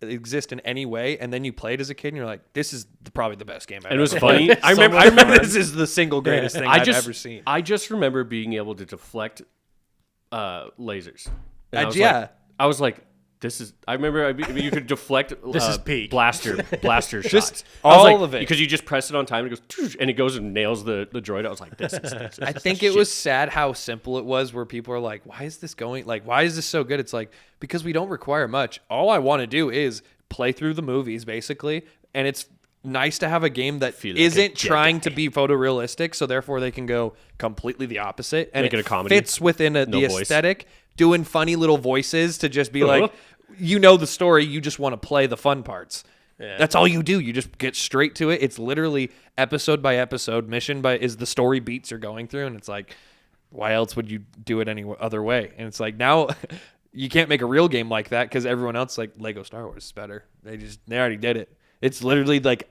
exist in any way? And then you play it as a kid, and you're like, this is probably the best game I've And it was ever funny. played. I remember this is the single greatest thing I've ever seen. I just remember being able to deflect lasers. And Yeah. I was like, this is. I remember. I mean, you could deflect. This is peak. blaster shots. Just I was all like, of it. because you just press it on time and it goes, and it goes and nails the droid. I was like, this is. I think it was sad how simple it was, where people are like, why is this going? Like, why is this so good? It's like, because we don't require much. All I want to do is play through the movies, basically. And it's nice to have a game that Feel like isn't a trying Jedi. to be photorealistic, so therefore they can go completely the opposite. And Make it a comedy. fits within the voice. aesthetic, doing funny little voices to just be like, you know the story, you just want to play the fun parts. Yeah. That's all you do. You just get straight to it. It's literally episode by episode, mission by is the story beats you're going through, and it's like, why else would you do it any other way? And it's like, now you can't make a real game like that because everyone else, like Lego Star Wars, is better. They already did it. It's literally like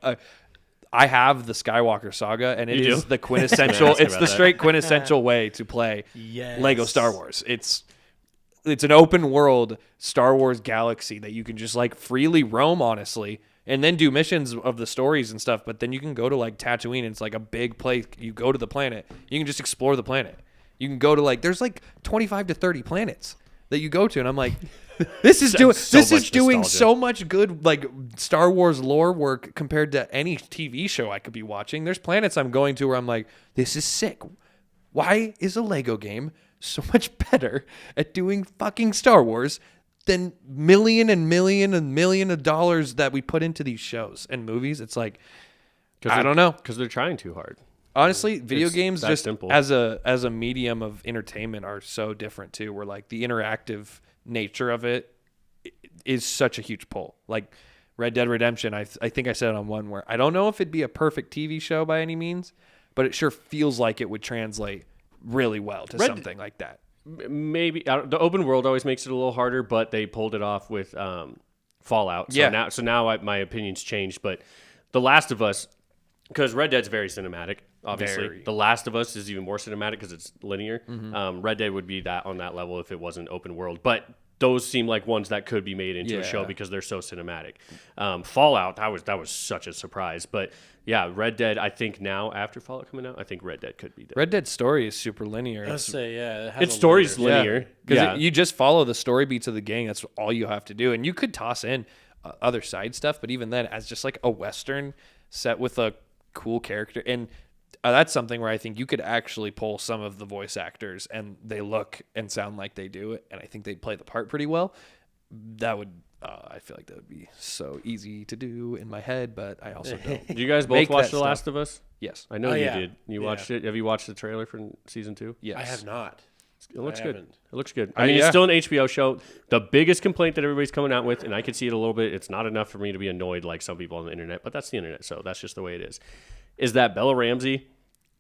I have the Skywalker saga, and it You is do? the quintessential. Ask It's about the that. straight quintessential way to play Yes. Lego Star Wars. It's an open world Star Wars galaxy that you can just like freely roam, honestly, and then do missions of the stories and stuff. But then you can go to like Tatooine, and it's like a big place. You go to the planet, you can just explore the planet. You can go to like there's like 25 to 30 planets that you go to, and I'm like, this is doing nostalgia. so much good like Star Wars lore work compared to any TV show I could be watching. There's planets I'm going to where I'm like, this is sick. Why is a Lego game so much better at doing fucking Star Wars than million of dollars that we put into these shows and movies? It's like, I don't know. because they're trying too hard. Honestly, video It's games that just simple. as a medium of entertainment are so different too. Where like the interactive nature of it is such a huge pull. Like Red Dead Redemption, I think I said it on one where I don't know if it'd be a perfect TV show by any means, but it sure feels like it would translate really well to something like that. Maybe the open world always makes it a little harder, but they pulled it off with Fallout. So Yeah. now my opinion's changed. But The Last of Us, because Red Dead's very cinematic, obviously. Very. The Last of Us is even more cinematic because it's linear. Red Dead would be that on that level if it wasn't open world. But those seem like ones that could be made into a show Yeah. because they're so cinematic. Fallout, that was such a surprise. But yeah, Red Dead, I think now after Fallout coming out, I think Red Dead could be there. Red Dead's story is super linear. Let's say, yeah. It has Its a story's linear- linear. Because Yeah. you just follow the story beats of the game. That's all you have to do. And you could toss in other side stuff, but even then, as just like a Western set with a cool character. And that's something where I think you could actually pull some of the voice actors and they look and sound like they do it. And I think they'd play the part pretty well. That would, I feel like that would be so easy to do in my head, but I also don't. Did you guys both Make watch that The Last of Us? Yes. I know Oh, you yeah. did. You Yeah. watched it. Have you watched the trailer for season 2? Yes. I have not. It looks I good. haven't. It looks good. I mean, yeah. it's still an HBO show. The biggest complaint that everybody's coming out with, and I can see it a little bit, it's not enough for me to be annoyed like some people on the internet, but that's the internet, so that's just the way it is that Bella Ramsey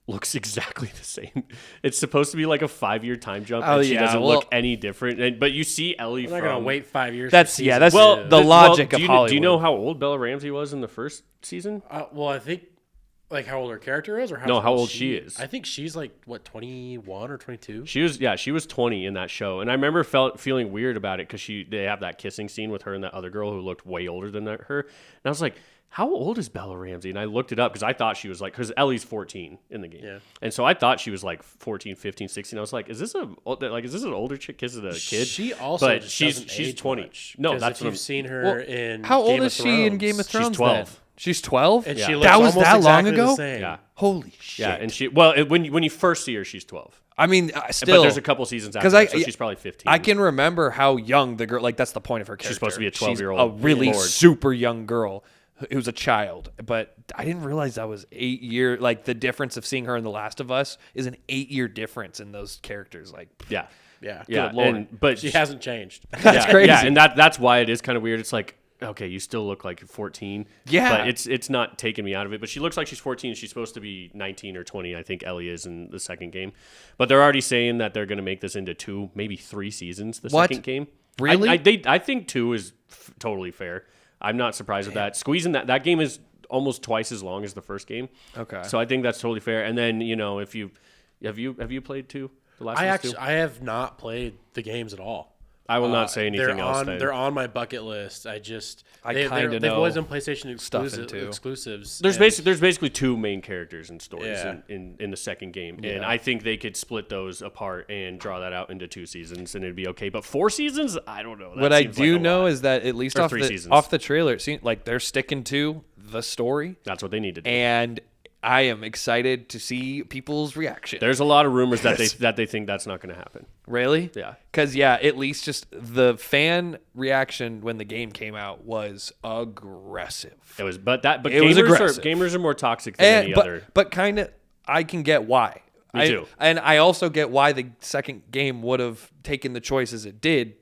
looks exactly the same. It's supposed to be like a 5-year time jump, Oh, and she yeah, doesn't well- look any different. But you see Ellie I'm from... not going to wait 5 years. That's for yeah. season That's two. Well, the logic do of you, Hollywood. Do you know how old Bella Ramsey was in the first season? Well, I think like how old her character is, or No, how old she is. I think she's like what 21 or 22. She was 20 in that show, and I remember feeling weird about it because they have that kissing scene with her and that other girl who looked way older than her, and I was like, how old is Bella Ramsey? And I looked it up because I thought she was like, because Ellie's 14 in the game, Yeah. and so I thought she was like 14, 15, 16. I was like, is this an older chick kissing a kid? She also, but just she's doesn't she's age 20. much, No, 'cause that's if what you've seen her Well, in. How old Game is of she in Thrones. Game of She's Thrones? 12. then? She's 12. And Yeah. she That looks was almost that long exactly the ago? same. Yeah. Holy shit! Yeah, and when you first see her, she's 12. I mean, But still, there's a couple seasons after 'cause that, so she's probably 15. I can remember how young the girl. Like that's the point of her character. She's supposed to be a She's 12-year-old a really lord. super young girl who's a child. But I didn't realize that was 8 year. Like the difference of seeing her in The Last of Us is an 8-year difference in those characters. Like Yeah. Yeah. Yeah, Lord. but She hasn't changed. That's yeah, crazy. Yeah, and that's why it is kind of weird. It's like, okay, you still look like you're 14. Yeah. But it's not taking me out of it. But she looks like she's 14. She's supposed to be 19 or 20. I think Ellie is in the second game. But they're already saying that they're going to make this into 2, maybe 3 seasons, the What? second game. Really? I think 2 is totally fair. I'm not surprised with that. Squeezing that game is almost twice as long as the first game. Okay. So I think that's totally fair. And then, if you have you played 2? The Last of Us 2? I have not played the games at all. I will not say anything else. They're on my bucket list. They've know always been PlayStation stuff into. exclusives. There's basically two main characters and stories Yeah. in the second game, and I think they could split those apart and draw that out into 2 seasons, and it'd be okay. But 4 seasons, I don't know. That What I seems do like a know lot. is that at least Or off 3 seasons. off the trailer, it seems like they're sticking to the story, That's what they need to do. and I am excited to see people's reaction. There's a lot of rumors that they think that's not going to happen. Really? Yeah. Because, at least just the fan reaction when the game came out was aggressive. It was, It was aggressive. gamers are more toxic than any other. But kind of, I can get why. Me too. And I also get why the second game would have taken the choices it did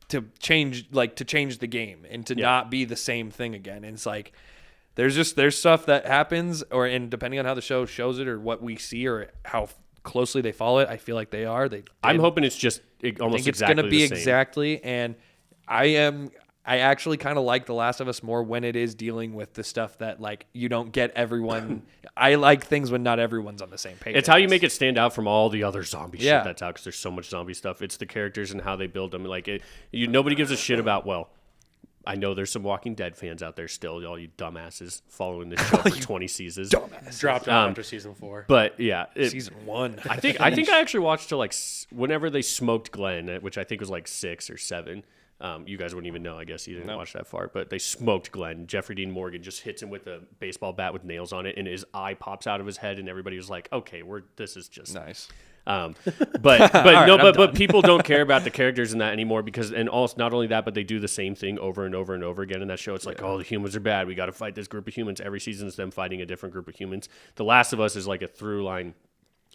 to change the game and to not be the same thing again. And it's like, there's stuff that happens, and depending on how the show shows it or what we see or how closely they follow it, I feel like they are. I'm hoping it's just almost think it's exactly going to be the same. exactly, and I actually kind of like The Last of Us more when it is dealing with the stuff that like you don't get everyone. I like things when not everyone's on the same page. It's how you make it stand out from all the other zombie Yeah. shit that's out, because there's so much zombie stuff. It's the characters and how they build them. Like nobody gives a shit about. Well, I know there's some Walking Dead fans out there still, all you dumbasses following this show for 20 seasons. dropped out after season 4. But yeah, Season 1. I think I actually watched till like whenever they smoked Glenn, which I think was like 6 or 7. You guys wouldn't even know, I guess. You didn't watch that far. But they smoked Glenn. Jeffrey Dean Morgan just hits him with a baseball bat with nails on it, and his eye pops out of his head, and everybody was like, okay, this is just... Nice. But people don't care about the characters in that anymore and also not only that, but they do the same thing over and over and over again in that show. It's like, oh, the humans are bad. We got to fight this group of humans. Every season is them fighting a different group of humans. The Last of Us is like a through line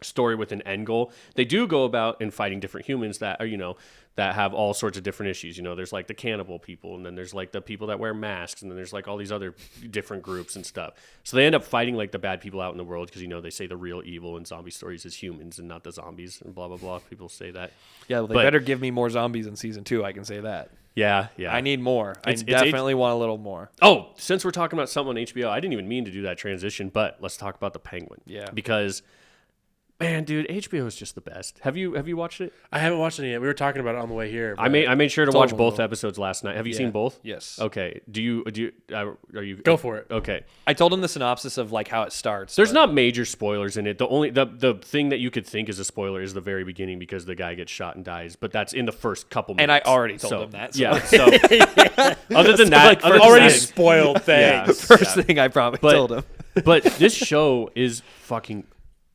story with an end goal. They do go about and fighting different humans that are, that have all sorts of different issues. There's like the cannibal people, and then there's like the people that wear masks, and then there's like all these other different groups and stuff. So they end up fighting like the bad people out in the world because, they say the real evil in zombie stories is humans and not the zombies and blah, blah, blah. People say that. Yeah, well, they better give me more zombies in season 2. I can say that. Yeah. I need more. I definitely want a little more. Oh, since we're talking about something on HBO, I didn't even mean to do that transition, but let's talk about the Penguin. Yeah. Because... man, dude, HBO is just the best. Have you watched it? I haven't watched it yet. We were talking about it on the way here. I made sure to watch both episodes last night. Have you seen both? Yes. Okay. Are you Go for it. Okay. I told him the synopsis of like how it starts. There's not major spoilers in it. The thing that you could think is a spoiler is the very beginning because the guy gets shot and dies, but that's in the first couple minutes. And I already told him that. So. Yeah. So other than that, Already spoiled thing. First thing I probably told him. But this show is fucking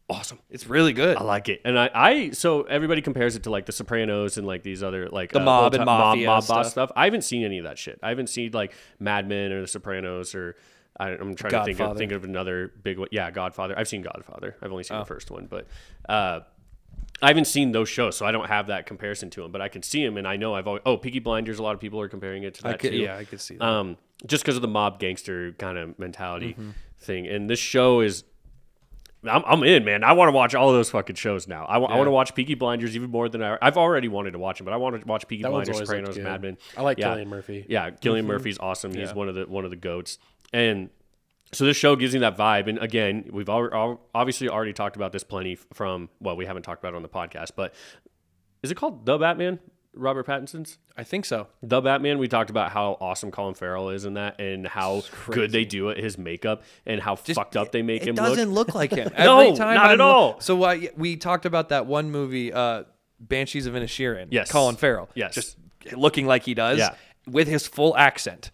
awesome. It's really good. I like it, and so everybody compares it to like The Sopranos and like these other like The mob and mafia mob stuff. boss stuff. I haven't seen any of that shit. I haven't seen like Mad Men or The Sopranos or I'm trying to think of another big one. Yeah, Godfather. I've seen Godfather. I've only seen the first one, but I haven't seen those shows, so I don't have that comparison to them. But I can see them, and I know Peaky Blinders. A lot of people are comparing it to that too. Yeah, I could see that. Just because of the mob gangster kind of mentality thing, and this show is. I'm in, man. I want to watch all of those fucking shows now. I want to watch Peaky Blinders even more than I've already wanted to watch them, but I want to watch Peaky Blinders, Sopranos, Mad Men. I like Cillian Murphy. Yeah, Cillian Murphy's awesome. He's one of the goats. And so this show gives me that vibe. And again, we've obviously already talked about this plenty we haven't talked about it on the podcast, but is it called The Batman? Robert Pattinson's? I think so. The Batman, we talked about how awesome Colin Farrell is in that and how good they do at his makeup and how fucked up they make him look. It doesn't look like him. No, Every time not at all. So we talked about that one movie, Banshees of Inisherin. Yes. Colin Farrell. Yes. Just looking like he does with his full accent.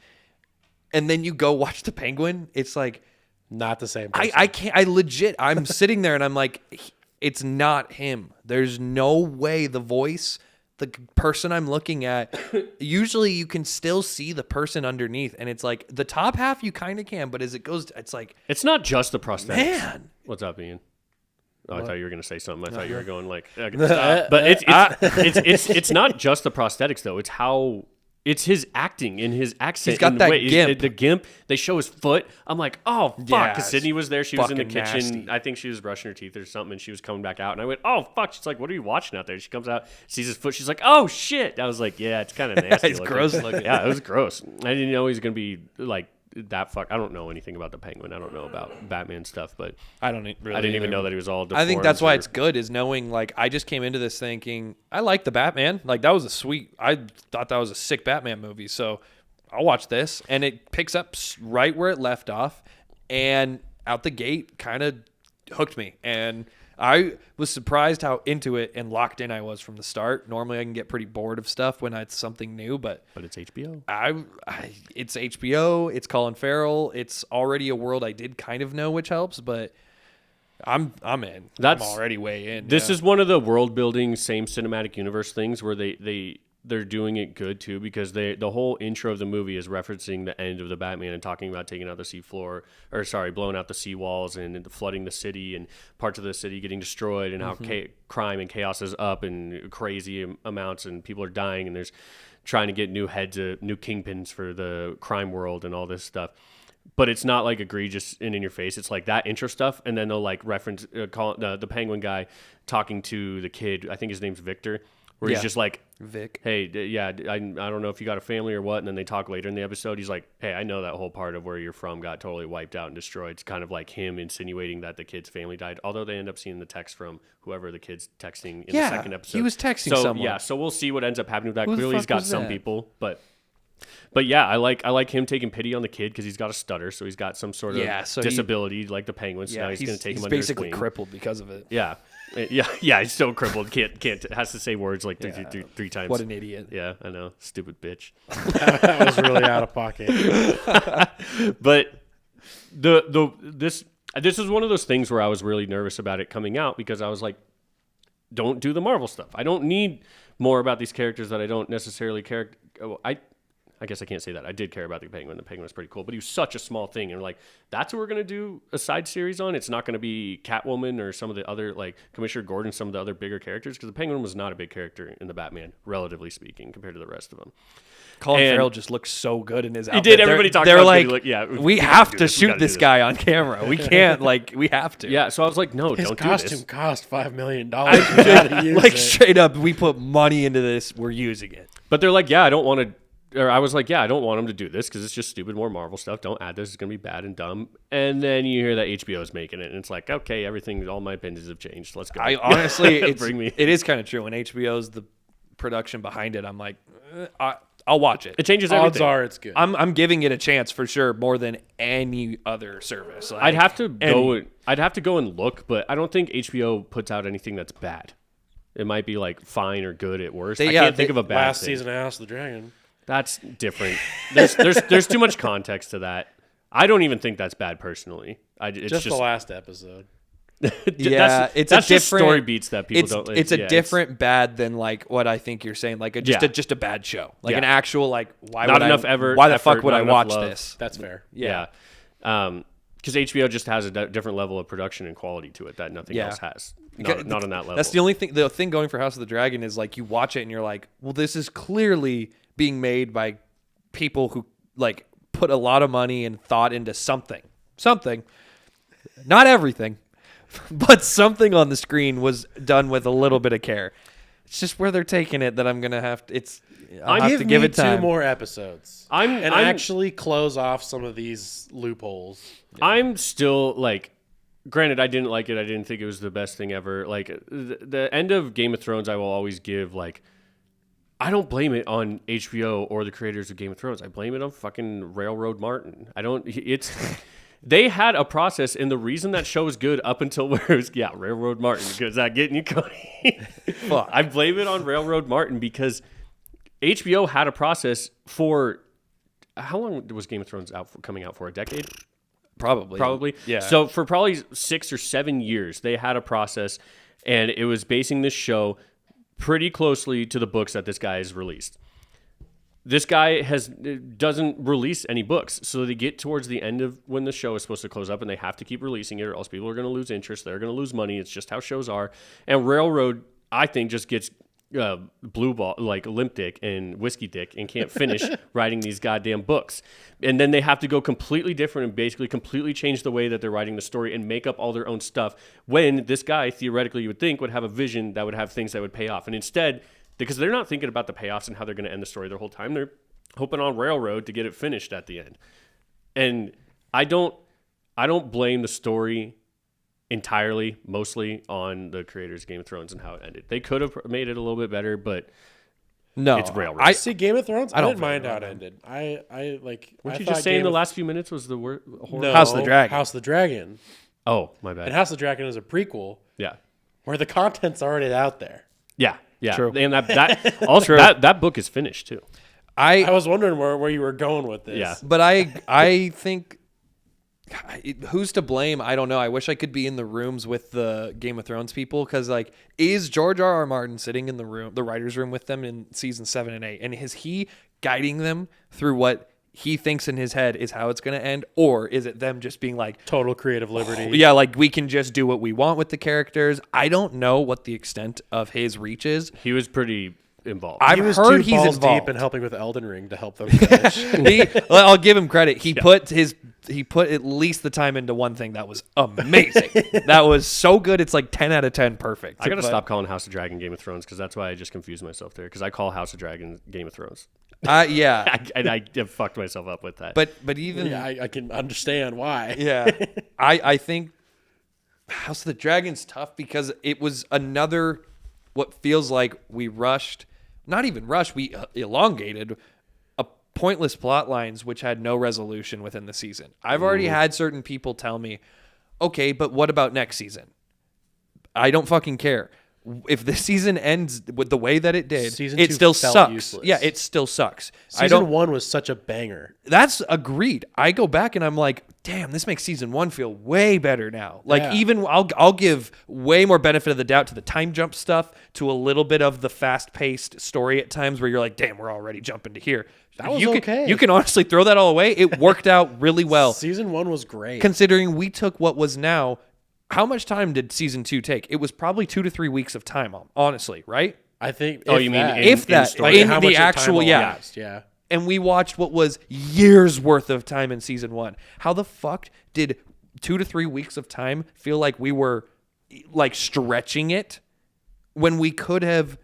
And then you go watch The Penguin. It's like... not the same person. I can't... I'm sitting there and I'm like, it's not him. There's no way the voice... the person I'm looking at, usually you can still see the person underneath. And it's like the top half you kind of can, but as it goes, it's like... it's not just the prosthetics. Man. What's up, Ian? Oh, I thought you were going to say something. I thought you were going like... but it's not just the prosthetics, though. It's how... it's his acting and his accent. He's got and that the gimp. The gimp. They show his foot. I'm like, oh, fuck. Yeah, Because Sydney was there. She was in the fucking kitchen. nasty. I think she was brushing her teeth or something, and she was coming back out. And I went, oh, fuck. She's like, what are you watching out there? She comes out, sees his foot. She's like, oh, shit. I was like, yeah, it's kind of nasty. It's gross looking. Yeah, it was gross. I didn't know he was going to be like that fuck. I don't know anything about the Penguin. I don't know about Batman stuff, but I don't really. I didn't even either. know that he was all. I think that's why deformed it's good is knowing like I just came into this thinking I like the Batman. Like that was I thought that was a sick Batman movie. So I'll watch this, and it picks up right where it left off, and out the gate kind of hooked me, and I was surprised how into it and locked in I was from the start. Normally I can get pretty bored of stuff when it's something new, but it's HBO. It's HBO. It's Colin Farrell. It's already a world I did kind of know, which helps, but I'm in. I'm already way in. This is one of the world building, same cinematic universe things where they're doing it good too, because the whole intro of the movie is referencing the end of the Batman and talking about taking out the blowing out the seawalls and flooding the city and parts of the city getting destroyed and how crime and chaos is up and crazy amounts and people are dying and there's trying to get new kingpins for the crime world and all this stuff. But it's not like egregious and in your face. It's like that intro stuff, and then they'll like reference the Penguin guy talking to the kid. I think his name's Victor. Where he's just like, Vic. Hey, I don't know if you got a family or what. And then they talk later in the episode. He's like, hey, I know that whole part of where you're from got totally wiped out and destroyed. It's kind of like him insinuating that the kid's family died. Although they end up seeing the text from whoever the kid's texting in the second episode. He was texting someone. Yeah, so we'll see what ends up happening with that. Who the Clearly, he's fuck got was some that? people, but yeah, I like him taking pity on the kid because he's got a stutter, so he's got some sort of disability like the Penguin. So now he's going to take him under his wing. He's basically crippled because of it. Yeah. Yeah, he's so crippled. Can't has to say words like three times. What an idiot. Yeah, I know. Stupid bitch. That was really out of pocket. But this is one of those things where I was really nervous about it coming out because I was like, don't do the Marvel stuff. I don't need more about these characters that I don't necessarily care. I guess I can't say that. I did care about the Penguin. The Penguin was pretty cool, but he was such a small thing. And like, that's what we're going to do a side series on. It's not going to be Catwoman or some of the other, like Commissioner Gordon, some of the other bigger characters, because the Penguin was not a big character in the Batman, relatively speaking, compared to the rest of them. Colin Farrell just looks so good in his outfit. He did. Everybody talked about like, we have to shoot this guy on camera. We can't, we have to. Yeah, so I was like, no, His don't do this. costume cost $5 million. Straight up, we put money into this. We're using it. But they're like, I don't want to. Or I was like, I don't want him to do this because it's just stupid, more Marvel stuff. Don't add this. It's going to be bad and dumb. And then you hear that HBO is making it, and it's like, okay, all my opinions have changed. Let's go. I honestly, it is kind of true. When HBO's the production behind it, I'm like, I'll watch it. It changes everything. Odds are it's good. I'm giving it a chance for sure, more than any other service. I'd have to go and look, but I don't think HBO puts out anything that's bad. It might be like fine or good at worst. I can't think of a bad last thing. season of House of the Dragon. That's different. There's too much context to that. I don't even think that's bad personally. It's just the last episode. It's that's a different just story beats that people don't. It's a different bad than like what I think you're saying. Like just a bad show. Like an actual why the fuck would I watch this? That's fair. Yeah. Because HBO just has a different level of production and quality to it that nothing else has. Not on that level. That's the only thing. The thing going for House of the Dragon is like you watch it and you're like, well, this is clearly being made by people who like put a lot of money and thought into something. Not everything, but something on the screen was done with a little bit of care. It's just where they're taking it that I'm gonna have to. I'll have to give it time. 2 more episodes. I'm actually close off some of these loopholes. I'm still like, granted, I didn't like it. I didn't think it was the best thing ever. Like the end of Game of Thrones, I will always give like. I don't blame it on HBO or the creators of Game of Thrones. I blame it on fucking Railroad Martin. They had a process, and the reason that show was good up until where it was, Railroad Martin. Is that getting you, Cody? Fuck. I blame it on Railroad Martin because HBO had a process for how long was Game of Thrones coming out for? A decade? Probably. Yeah. So for probably 6 or 7 years, they had a process, and it was basing this show pretty closely to the books that this guy has released. This guy doesn't release any books, so they get towards the end of when the show is supposed to close up, and they have to keep releasing it, or else people are going to lose interest. They're going to lose money. It's just how shows are. And Railroad, I think, just gets blue ball, like limp dick and whiskey dick, and can't finish writing these goddamn books. And then they have to go completely different and basically completely change the way that they're writing the story and make up all their own stuff. When this guy, theoretically, you would think would have a vision that would have things that would pay off, and instead, because they're not thinking about the payoffs and how they're going to end the story their whole time, they're hoping on Railroad to get it finished at the end. And I don't blame the story entirely, mostly on the creators of Game of Thrones and how it ended. They could have made it a little bit better, but No, it's railroad. See, Game of Thrones, I don't didn't mind really how it ended. I like. Weren't I you thought just saying Game the of- last few minutes was the word? No, House of the Dragon. House of the Dragon. Oh, my And bad. House of the Dragon is a prequel Yeah. where the content's already out there. Yeah. True. And that also that book is finished too. I was wondering where you were going with this. Yeah. But I think who's to blame? I don't know. I wish I could be in the rooms with the Game of Thrones people because, like, is George R.R. Martin sitting in the room, the writers' room, with them in season 7 and 8, and is he guiding them through what he thinks in his head is how it's going to end, or is it them just being like, Total creative liberty. yeah, like we can just do what we want with the characters? I don't know what the extent of his reach is. He was pretty involved. I've He was heard too he's balls involved. deep in helping with Elden Ring to help them finish. I'll give him credit. He put at least the time into one thing that was amazing. That was so good. It's like 10 out of 10 perfect. I gotta But, stop calling House of Dragon Game of Thrones because that's why I just confused myself there. Because I call House of Dragon Game of Thrones, yeah, and I have fucked myself up with that. but even yeah, I can understand why. yeah, I think House of the Dragon's tough because it was another what feels like we rushed. Not even rushed. We elongated a pointless plot lines which had no resolution within the season. I've already had certain people tell me, okay, but what about next season? I don't fucking care. If this season ends with the way that it did, Season it 2 still felt sucks. useless. Yeah, it still sucks. Season 1 was such a banger. That's agreed. I go back and I'm like, damn, this makes season 1 feel way better now. Like Yeah. even I'll give way more benefit of the doubt to the time jump stuff, to a little bit of the fast paced story at times where you're like, damn, we're already jumping to here. That was you okay. You can honestly throw that all away. It worked out really well, Season 1 was great. considering we took what was now. How much time did season 2 take? It was probably 2 to 3 weeks of time, honestly, right? I think. Oh, if you mean that, in- If that, story? in how the much time actual, all yeah. elapsed, yeah. And we watched what was years worth of time in season 1. How the fuck did 2 to 3 weeks of time feel like we were like stretching it when we could have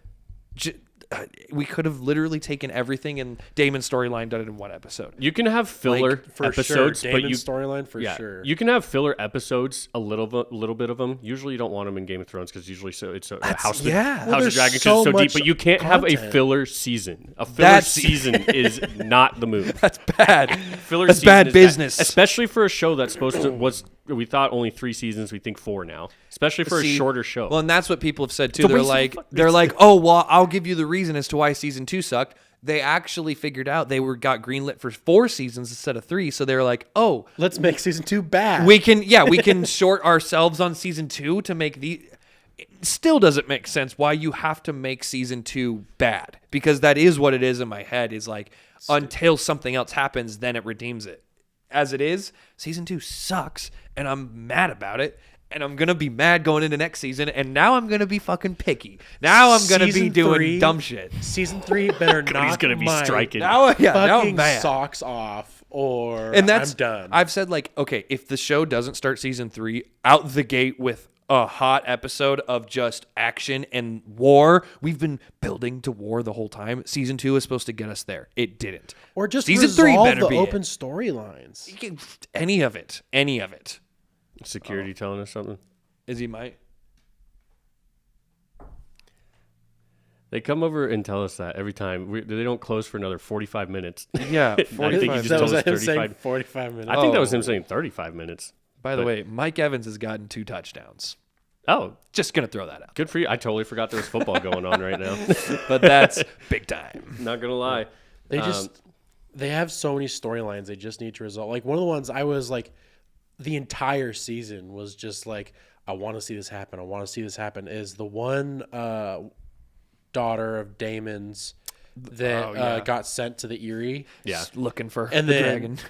literally taken everything in Damon's storyline, done it in one episode? you can have filler For episodes, sure. but Damon's you storyline for yeah, sure. you can have filler episodes, a little bit of them. Usually, you don't want them in Game of Thrones because usually it's a House of yeah. House Well, of there's Dragon 'cause so it's so deep. much But you can't have a content. filler season. A filler That's- season is not the move. That's bad. Filler That's season bad is business. especially for a show that's supposed to was. We thought only 3 seasons. We think 4 now, especially for See, a shorter show. Well, and that's what people have said too. So They're waste of like, fucking oh well, I'll give you the reason as to why season 2 sucked. They actually figured out they got greenlit for 4 seasons instead of 3. So they were like, oh, Let's make season 2 bad. we can short ourselves on season 2 to make the. It still doesn't make sense why you have to make season 2 bad, because that is what it is in my head. Is like until something else happens, then it redeems it. As it is, season 2 sucks, and I'm mad about it. And I'm gonna be mad going into next season, and now I'm gonna be fucking picky. Now I'm gonna be Season doing 3 dumb shit. Season 3 better Cody's knock gonna be my striking. Now, now I'm fucking mad. socks off, or And that's I'm done. I've said, like, okay, if the show doesn't start season 3 out the gate with a hot episode of just action and war, we've been building to war the whole time. Season 2 is supposed to get us there. It didn't. or just season resolve 3 better the be open it. storylines. Any of it. Security telling us something. Is he might? They come over and tell us that every time. They don't close for another 45 minutes. Yeah, I think he 45. just That told was us him saying 35. 45 minutes. I think that was Oh. him saying 35 minutes. By the but- way, Mike Evans has gotten 2 touchdowns. Oh, Just gonna throw that out. good for you. I totally forgot there was football going on right now. But that's big time. Not gonna lie. They just they have so many storylines they just need to resolve. Like one of the ones I was like the entire season was just like, I want to see this happen. I want to see this happen. Is the one daughter of Damon's that got sent to the Eyrie, Yeah. Just looking for and the then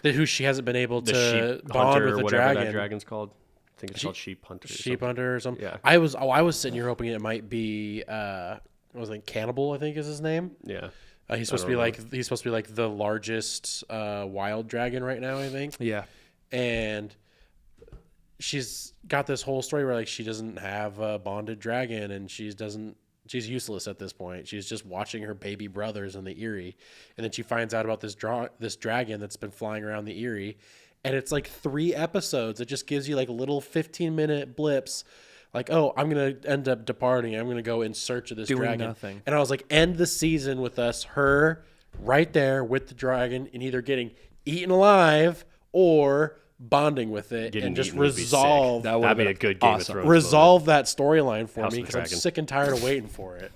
dragon. who she hasn't been able The to sheep bond hunter with or the whatever dragon. that dragon's called. I think it's called sheep hunter. or Sheep something. hunter or something. Yeah. I was sitting here hoping it might be what was it, Cannibal, I think is his name. Yeah. He's supposed to be like the largest wild dragon right now, I think. Yeah. And she's got this whole story where like she doesn't have a bonded dragon, and she's useless at this point. She's just watching her baby brothers in the Eyrie, and then she finds out about this dragon that's been flying around the Eyrie, and it's like 3 episodes. It just gives you like little 15-minute blips. Like, oh, I'm going to end up departing. I'm going to go in search of this Doing dragon. nothing. And I was like, end the season with her right there with the dragon and either getting eaten alive or bonding with it Getting and just eaten would be sick. resolve That'd be a good Game of Thrones. resolve that storyline for House me of the because I'm Dragon. sick and tired of waiting for it.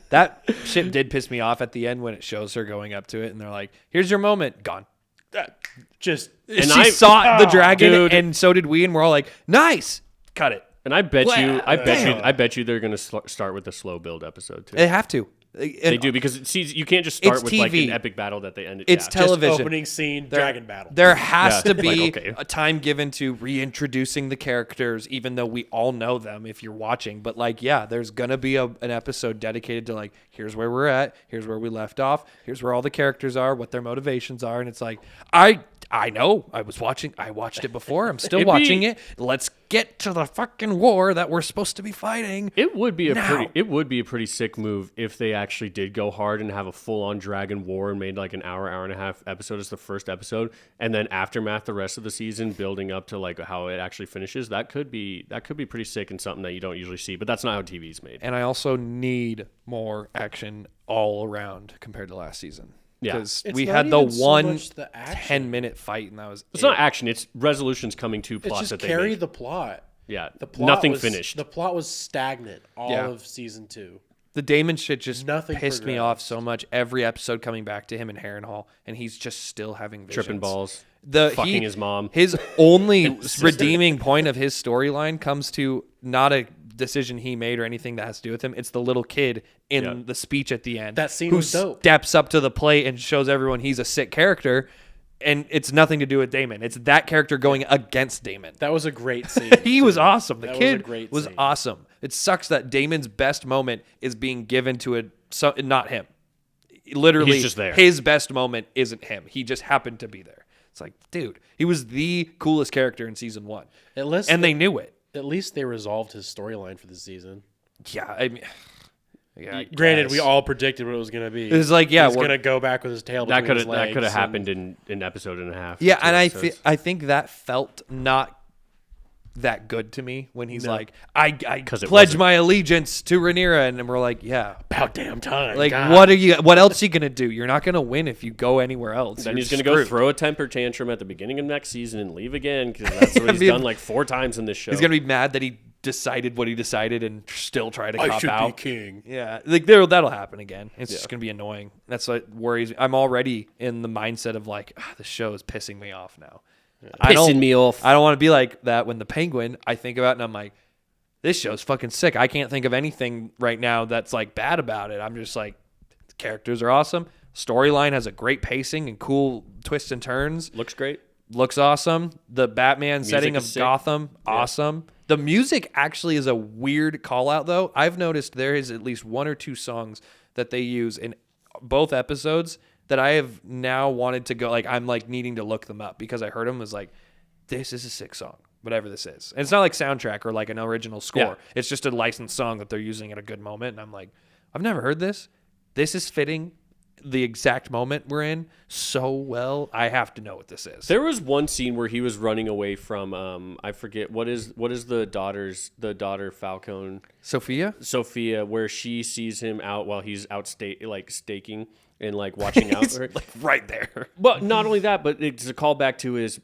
That shit did piss me off at the end when it shows her going up to it and they're like, here's your moment. Gone. That just And she saw the dragon and so did we. And we're all like, nice. Cut it. And I bet Damn. I bet you they're gonna start with the slow build episode too. They have to. They do because you can't just start It's with like TV. an epic battle that they ended. It's yeah. television. just opening scene, dragon battle. There has Yeah. to be Like, okay. a time given to reintroducing the characters, even though we all know them if you're watching. But like, yeah, there's gonna be an episode dedicated to like, here's where we're at, here's where we left off, here's where all the characters are, what their motivations are, and it's like, I know, I watched it before, I'm still watching it. Let's get to the fucking war that we're supposed to be fighting. It would be now. a pretty sick move if they actually did go hard and have a full on dragon war and made like an hour and a half episode as the first episode, and then aftermath the rest of the season building up to like how it actually finishes. That could be pretty sick and something that you don't usually see, but that's not how TV's made. And I also need more action all around compared to last season. Yeah. Because It's we not had the even so one much the action. 10-minute fight, and that was It's not action; it's resolutions coming to It's plot just that they carry make. the plot. Yeah, The plot nothing was, finished. The plot was stagnant all Yeah. of season 2. The Damon shit just Nothing pissed me off progressed. so much. Every episode coming back to him in Harrenhal, and he's just still having visions. Tripping balls, The fucking his mom. His only redeeming point of his storyline comes to not a decision he made or anything that has to do with him. It's the little kid in Yeah. the speech at the end. That scene who was dope. steps up to the plate and shows everyone he's a sick character, and it's nothing to do with Damon. It's that character going against Damon. That was a great scene. He was awesome. The That was a kid great was scene. awesome. It sucks that Damon's best moment is being given to not him. Literally, He's just there. His best moment isn't him. He just happened to be there. It's like, dude, he was the coolest character in season 1, At least, and they knew it. at least they resolved his storyline for the season. Yeah, I mean, yeah, I Granted, guess. we all predicted what it was going to be. It was like, yeah, he's we're- going to go back with his tail That between could his have legs. and- happened in an episode and a half. Yeah, two and episodes. I think that felt not that good to me when he's No. like, I 'Cause it pledge wasn't. my allegiance to Rhaenyra, and we're like, yeah, About damn time. like God. what else are you gonna do? You're not gonna win if you go anywhere else. Then You're he's going to go screwed. throw a temper tantrum at the beginning of next season and leave again because that's what he's be- done like 4 times in this show. He's gonna be mad that he decided what he decided and still try to I cop should out. be king. Yeah, like that'll happen again. It's just gonna be annoying. That's what worries me. I'm already in the mindset of like, the show is pissing me off now. I don't- me off. I don't want to be like that when the Penguin. I think about it and I'm like, this show's fucking sick. I can't think of anything right now that's like bad about it. I'm just like, the characters are awesome. Storyline has a great pacing and cool twists and turns. Looks great. Looks awesome. The Batman setting of is sick. Gotham, awesome. The music actually is a weird call out though. I've noticed there is at least 1 or 2 songs that they use in both episodes that I have now wanted to go, like, I'm like needing to look them up because I heard them was like, this is a sick song, whatever this is. And it's not like soundtrack or like an original score. Yeah. It's just a licensed song that they're using at a good moment. And I'm like, I've never heard this. This is fitting the exact moment we're in so well. I have to know what this is. There was one scene where he was running away from I forget what is the daughter Falcone Sophia? Sophia, where she sees him out while he's out staking and like watching out for her. Like right there. But not only that, but it's a callback to his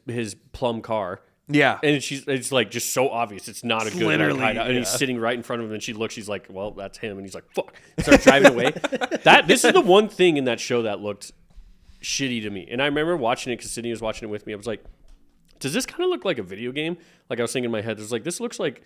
plum car. Yeah. And it's like just so obvious. It's not a good literally, hideout. And he's yeah. sitting right in front of him, and she looks. She's like, "Well, that's him." And he's like, "Fuck!" Starts driving away. This is the one thing in that show that looked shitty to me. And I remember watching it because Sydney was watching it with me. I was like, "Does this kind of look like a video game?" Like I was thinking in my head, "There's like this looks like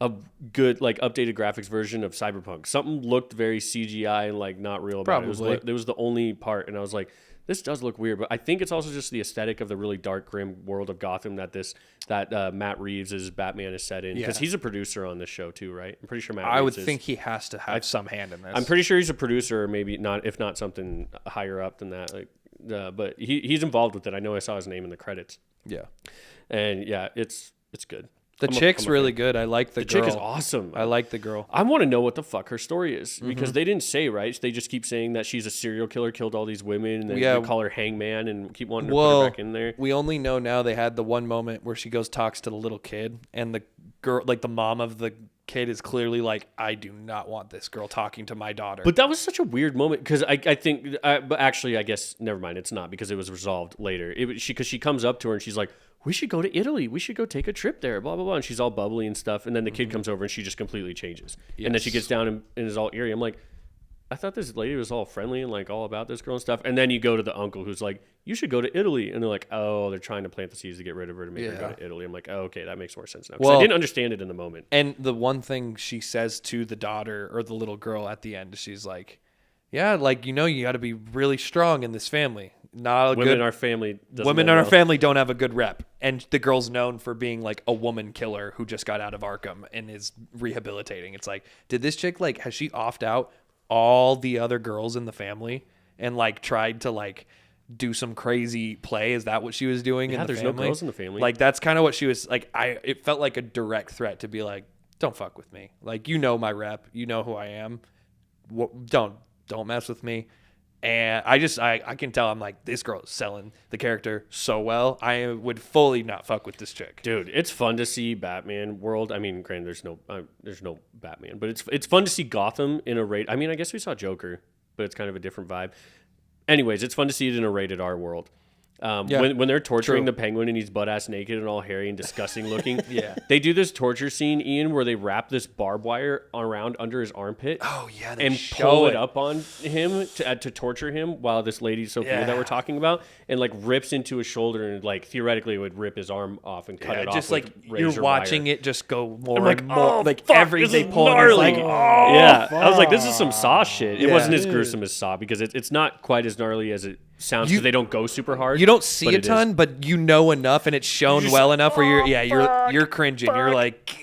a good like updated graphics version of Cyberpunk." Something looked very CGI and like not real about it. Probably. It was the only part, and I was like, this does look weird, but I think it's also just the aesthetic of the really dark, grim world of Gotham that Matt Reeves' Batman is set in. Because Yeah. he's a producer on this show too, right? I'm pretty sure Matt I would Reeves is. think he has to have some hand in this. I'm pretty sure he's a producer, or maybe not, if not something higher up than that. Like, but he's involved with it. I know I saw his name in the credits, Yeah. and yeah, it's good. The chick's really good. I like the girl. The chick is awesome. I like the girl. I want to know what the fuck her story is because they didn't say, right? They just keep saying that she's a serial killer, killed all these women, and then they call her Hangman and keep wanting to put her back in there. We only know now they had the one moment where she goes talks to the little kid, and the girl, like the mom of the kid, is clearly like, I do not want this girl talking to my daughter. But that was such a weird moment because I think, but actually, I guess never mind. It's not because it was resolved later. Because she comes up to her and she's like, we should go to Italy. We should go take a trip there, blah, blah, blah. And she's all bubbly and stuff. And then the kid comes over and she just completely changes. Yes. And then she gets down and is all eerie. I'm like, I thought this lady was all friendly and like all about this girl and stuff. And then you go to the uncle who's like, you should go to Italy. And they're like, oh, they're trying to plant the seeds to get rid of her to make her go to Italy. I'm like, oh, okay, that makes more sense now. Because I didn't understand it in the moment. And the one thing she says to the daughter or the little girl at the end, she's like, yeah, like, you got to be really strong in this family. Women in our family don't have a good rep, and the girl's known for being like a woman killer who just got out of Arkham and is rehabilitating. It's like, did this chick has she offed out all the other girls in the family and like tried to like do some crazy play? Is that what she was doing in the family? There's no girls in the family. Like that's kind of what she was like. It felt like a direct threat to be like, don't fuck with me. Like, my rep, who I am. Don't mess with me. And I can tell I'm like, this girl is selling the character so well. I would fully not fuck with this chick. Dude, it's fun to see Batman world. I mean, granted, there's no Batman, but it's fun to see Gotham in a rated. I mean, I guess we saw Joker, but it's kind of a different vibe. Anyways, it's fun to see it in a rated R world. When they're torturing the Penguin and he's butt ass naked and all hairy and disgusting looking, they do this torture scene, Ian, where they wrap this barbed wire around under his armpit. Oh yeah, and pull it up on him to torture him while this lady Sophia that we're talking about and like rips into his shoulder and like theoretically would rip his arm off and cut it off. Just like you're watching it just go more like, and more. Oh, like fuck, every this they is pull gnarly. it, like, I was like, this is some Saw shit. It Yeah. wasn't as gruesome as Saw because it's not quite as gnarly as it sounds because they don't go super hard. You don't see a ton, but you know enough, and it's shown well enough where you're cringing. Fuck. You're like,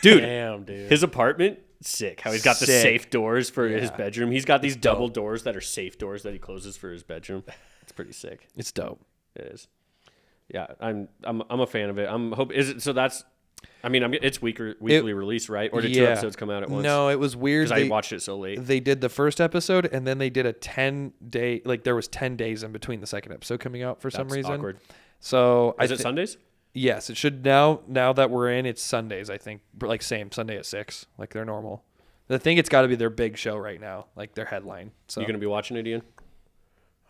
dude, damn, dude. His apartment, sick. How he's got the safe doors for his bedroom. He's got these double doors that are safe doors that he closes for his bedroom. It's pretty sick. It's dope. It is. Yeah, I'm a fan of it. I'm hope is it so that's. I mean, it's weekly release, right? Or did 2 episodes come out at once? No, it was weird. Because I watched it so late. They did the first episode, and then they did a 10-day. Like there was 10 days in between the second episode coming out for some reason. Awkward. So is it Sundays? Yes, it should now. Now that we're in, it's Sundays. I think, like same Sunday at 6, like they're normal. I think it's got to be their big show right now, like their headline. So you gonna be watching it, Ian?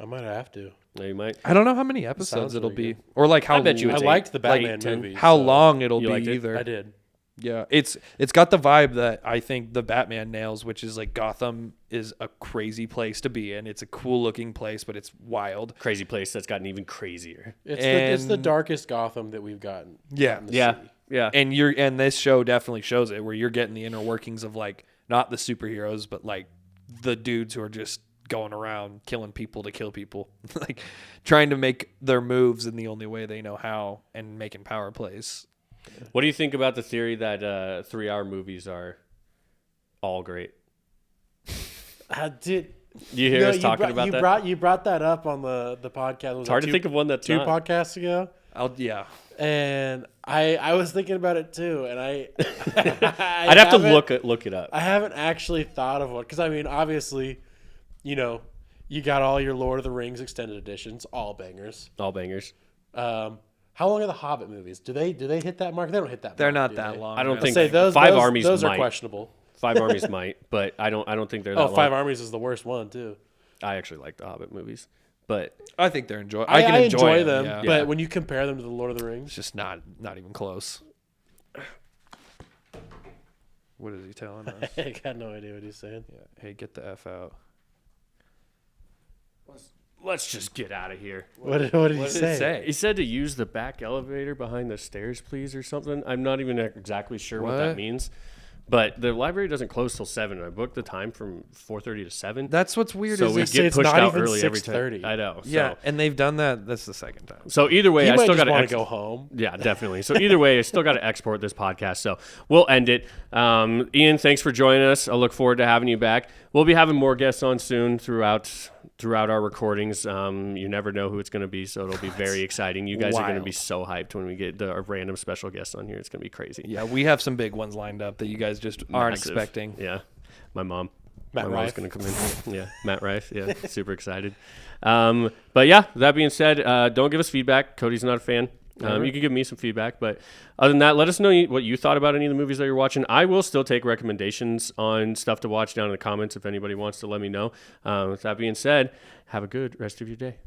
I might have to. No, you might. I don't know how many episodes it'll be, or like how. I bet you. I liked the Batman like movie. How long it'll be either. I did. Yeah, it's got the vibe that I think the Batman nails, which is like Gotham is a crazy place to be in. It's a cool looking place, but it's wild. Crazy place that's gotten even crazier. It's the darkest Gotham that we've gotten. Yeah, yeah. And this show definitely shows it, where you're getting the inner workings of like not the superheroes, but like the dudes who are just going around killing people to kill people, like trying to make their moves in the only way they know how, and making power plays. What do you think about the theory that 3-hour movies are all great? Did you hear us talking about that? You brought that up on the podcast. It's hard to think of one that's two not. podcasts ago. And I was thinking about it too, and I'd have to look it up. I haven't actually thought of one because I mean, obviously, you got all your Lord of the Rings extended editions, all bangers. All bangers. How long are the Hobbit movies? Do they hit that mark? They don't hit that. They're mark, not that long. I don't think those Armies. Those might. are questionable. 5 Armies might, but I don't think they're that long. 5 Armies is the worst one too. I actually like the Hobbit movies, but I think they're enjoyable. I can enjoy them, them, but when you compare them to the Lord of the Rings, it's just not even close. What is he telling us? I got no idea what he's saying. Yeah. Hey, get the F out. let's just get out of here. What did he say? He said to use the back elevator behind the stairs, please, or something. I'm not even exactly sure what that means. But the library doesn't close till 7. I booked the time from 4:30 to 7. That's what's weird. So is we get pushed out early every time. I know. Yeah, and they've done that. That's the second time. So either way, I still got to go home. Yeah, definitely. So either way, I still got to export this podcast. So we'll end it. Ian, thanks for joining us. I look forward to having you back. We'll be having more guests on soon throughout throughout our recordings. You never know who it's going to be, so it'll be very exciting. You guys are going to be so hyped when we get a random special guest on here. It's going to be crazy. Yeah, we have some big ones lined up that you guys just aren't expecting. Yeah, my mom. Matt My mom's Rife. going to come in. Yeah, Matt Rife. Yeah, super excited. But yeah, that being said, don't give us feedback. Cody's not a fan. You can give me some feedback, but other than that, let us know what you thought about any of the movies that you're watching. I will still take recommendations on stuff to watch down in the comments if anybody wants to let me know. With that being said, have a good rest of your day.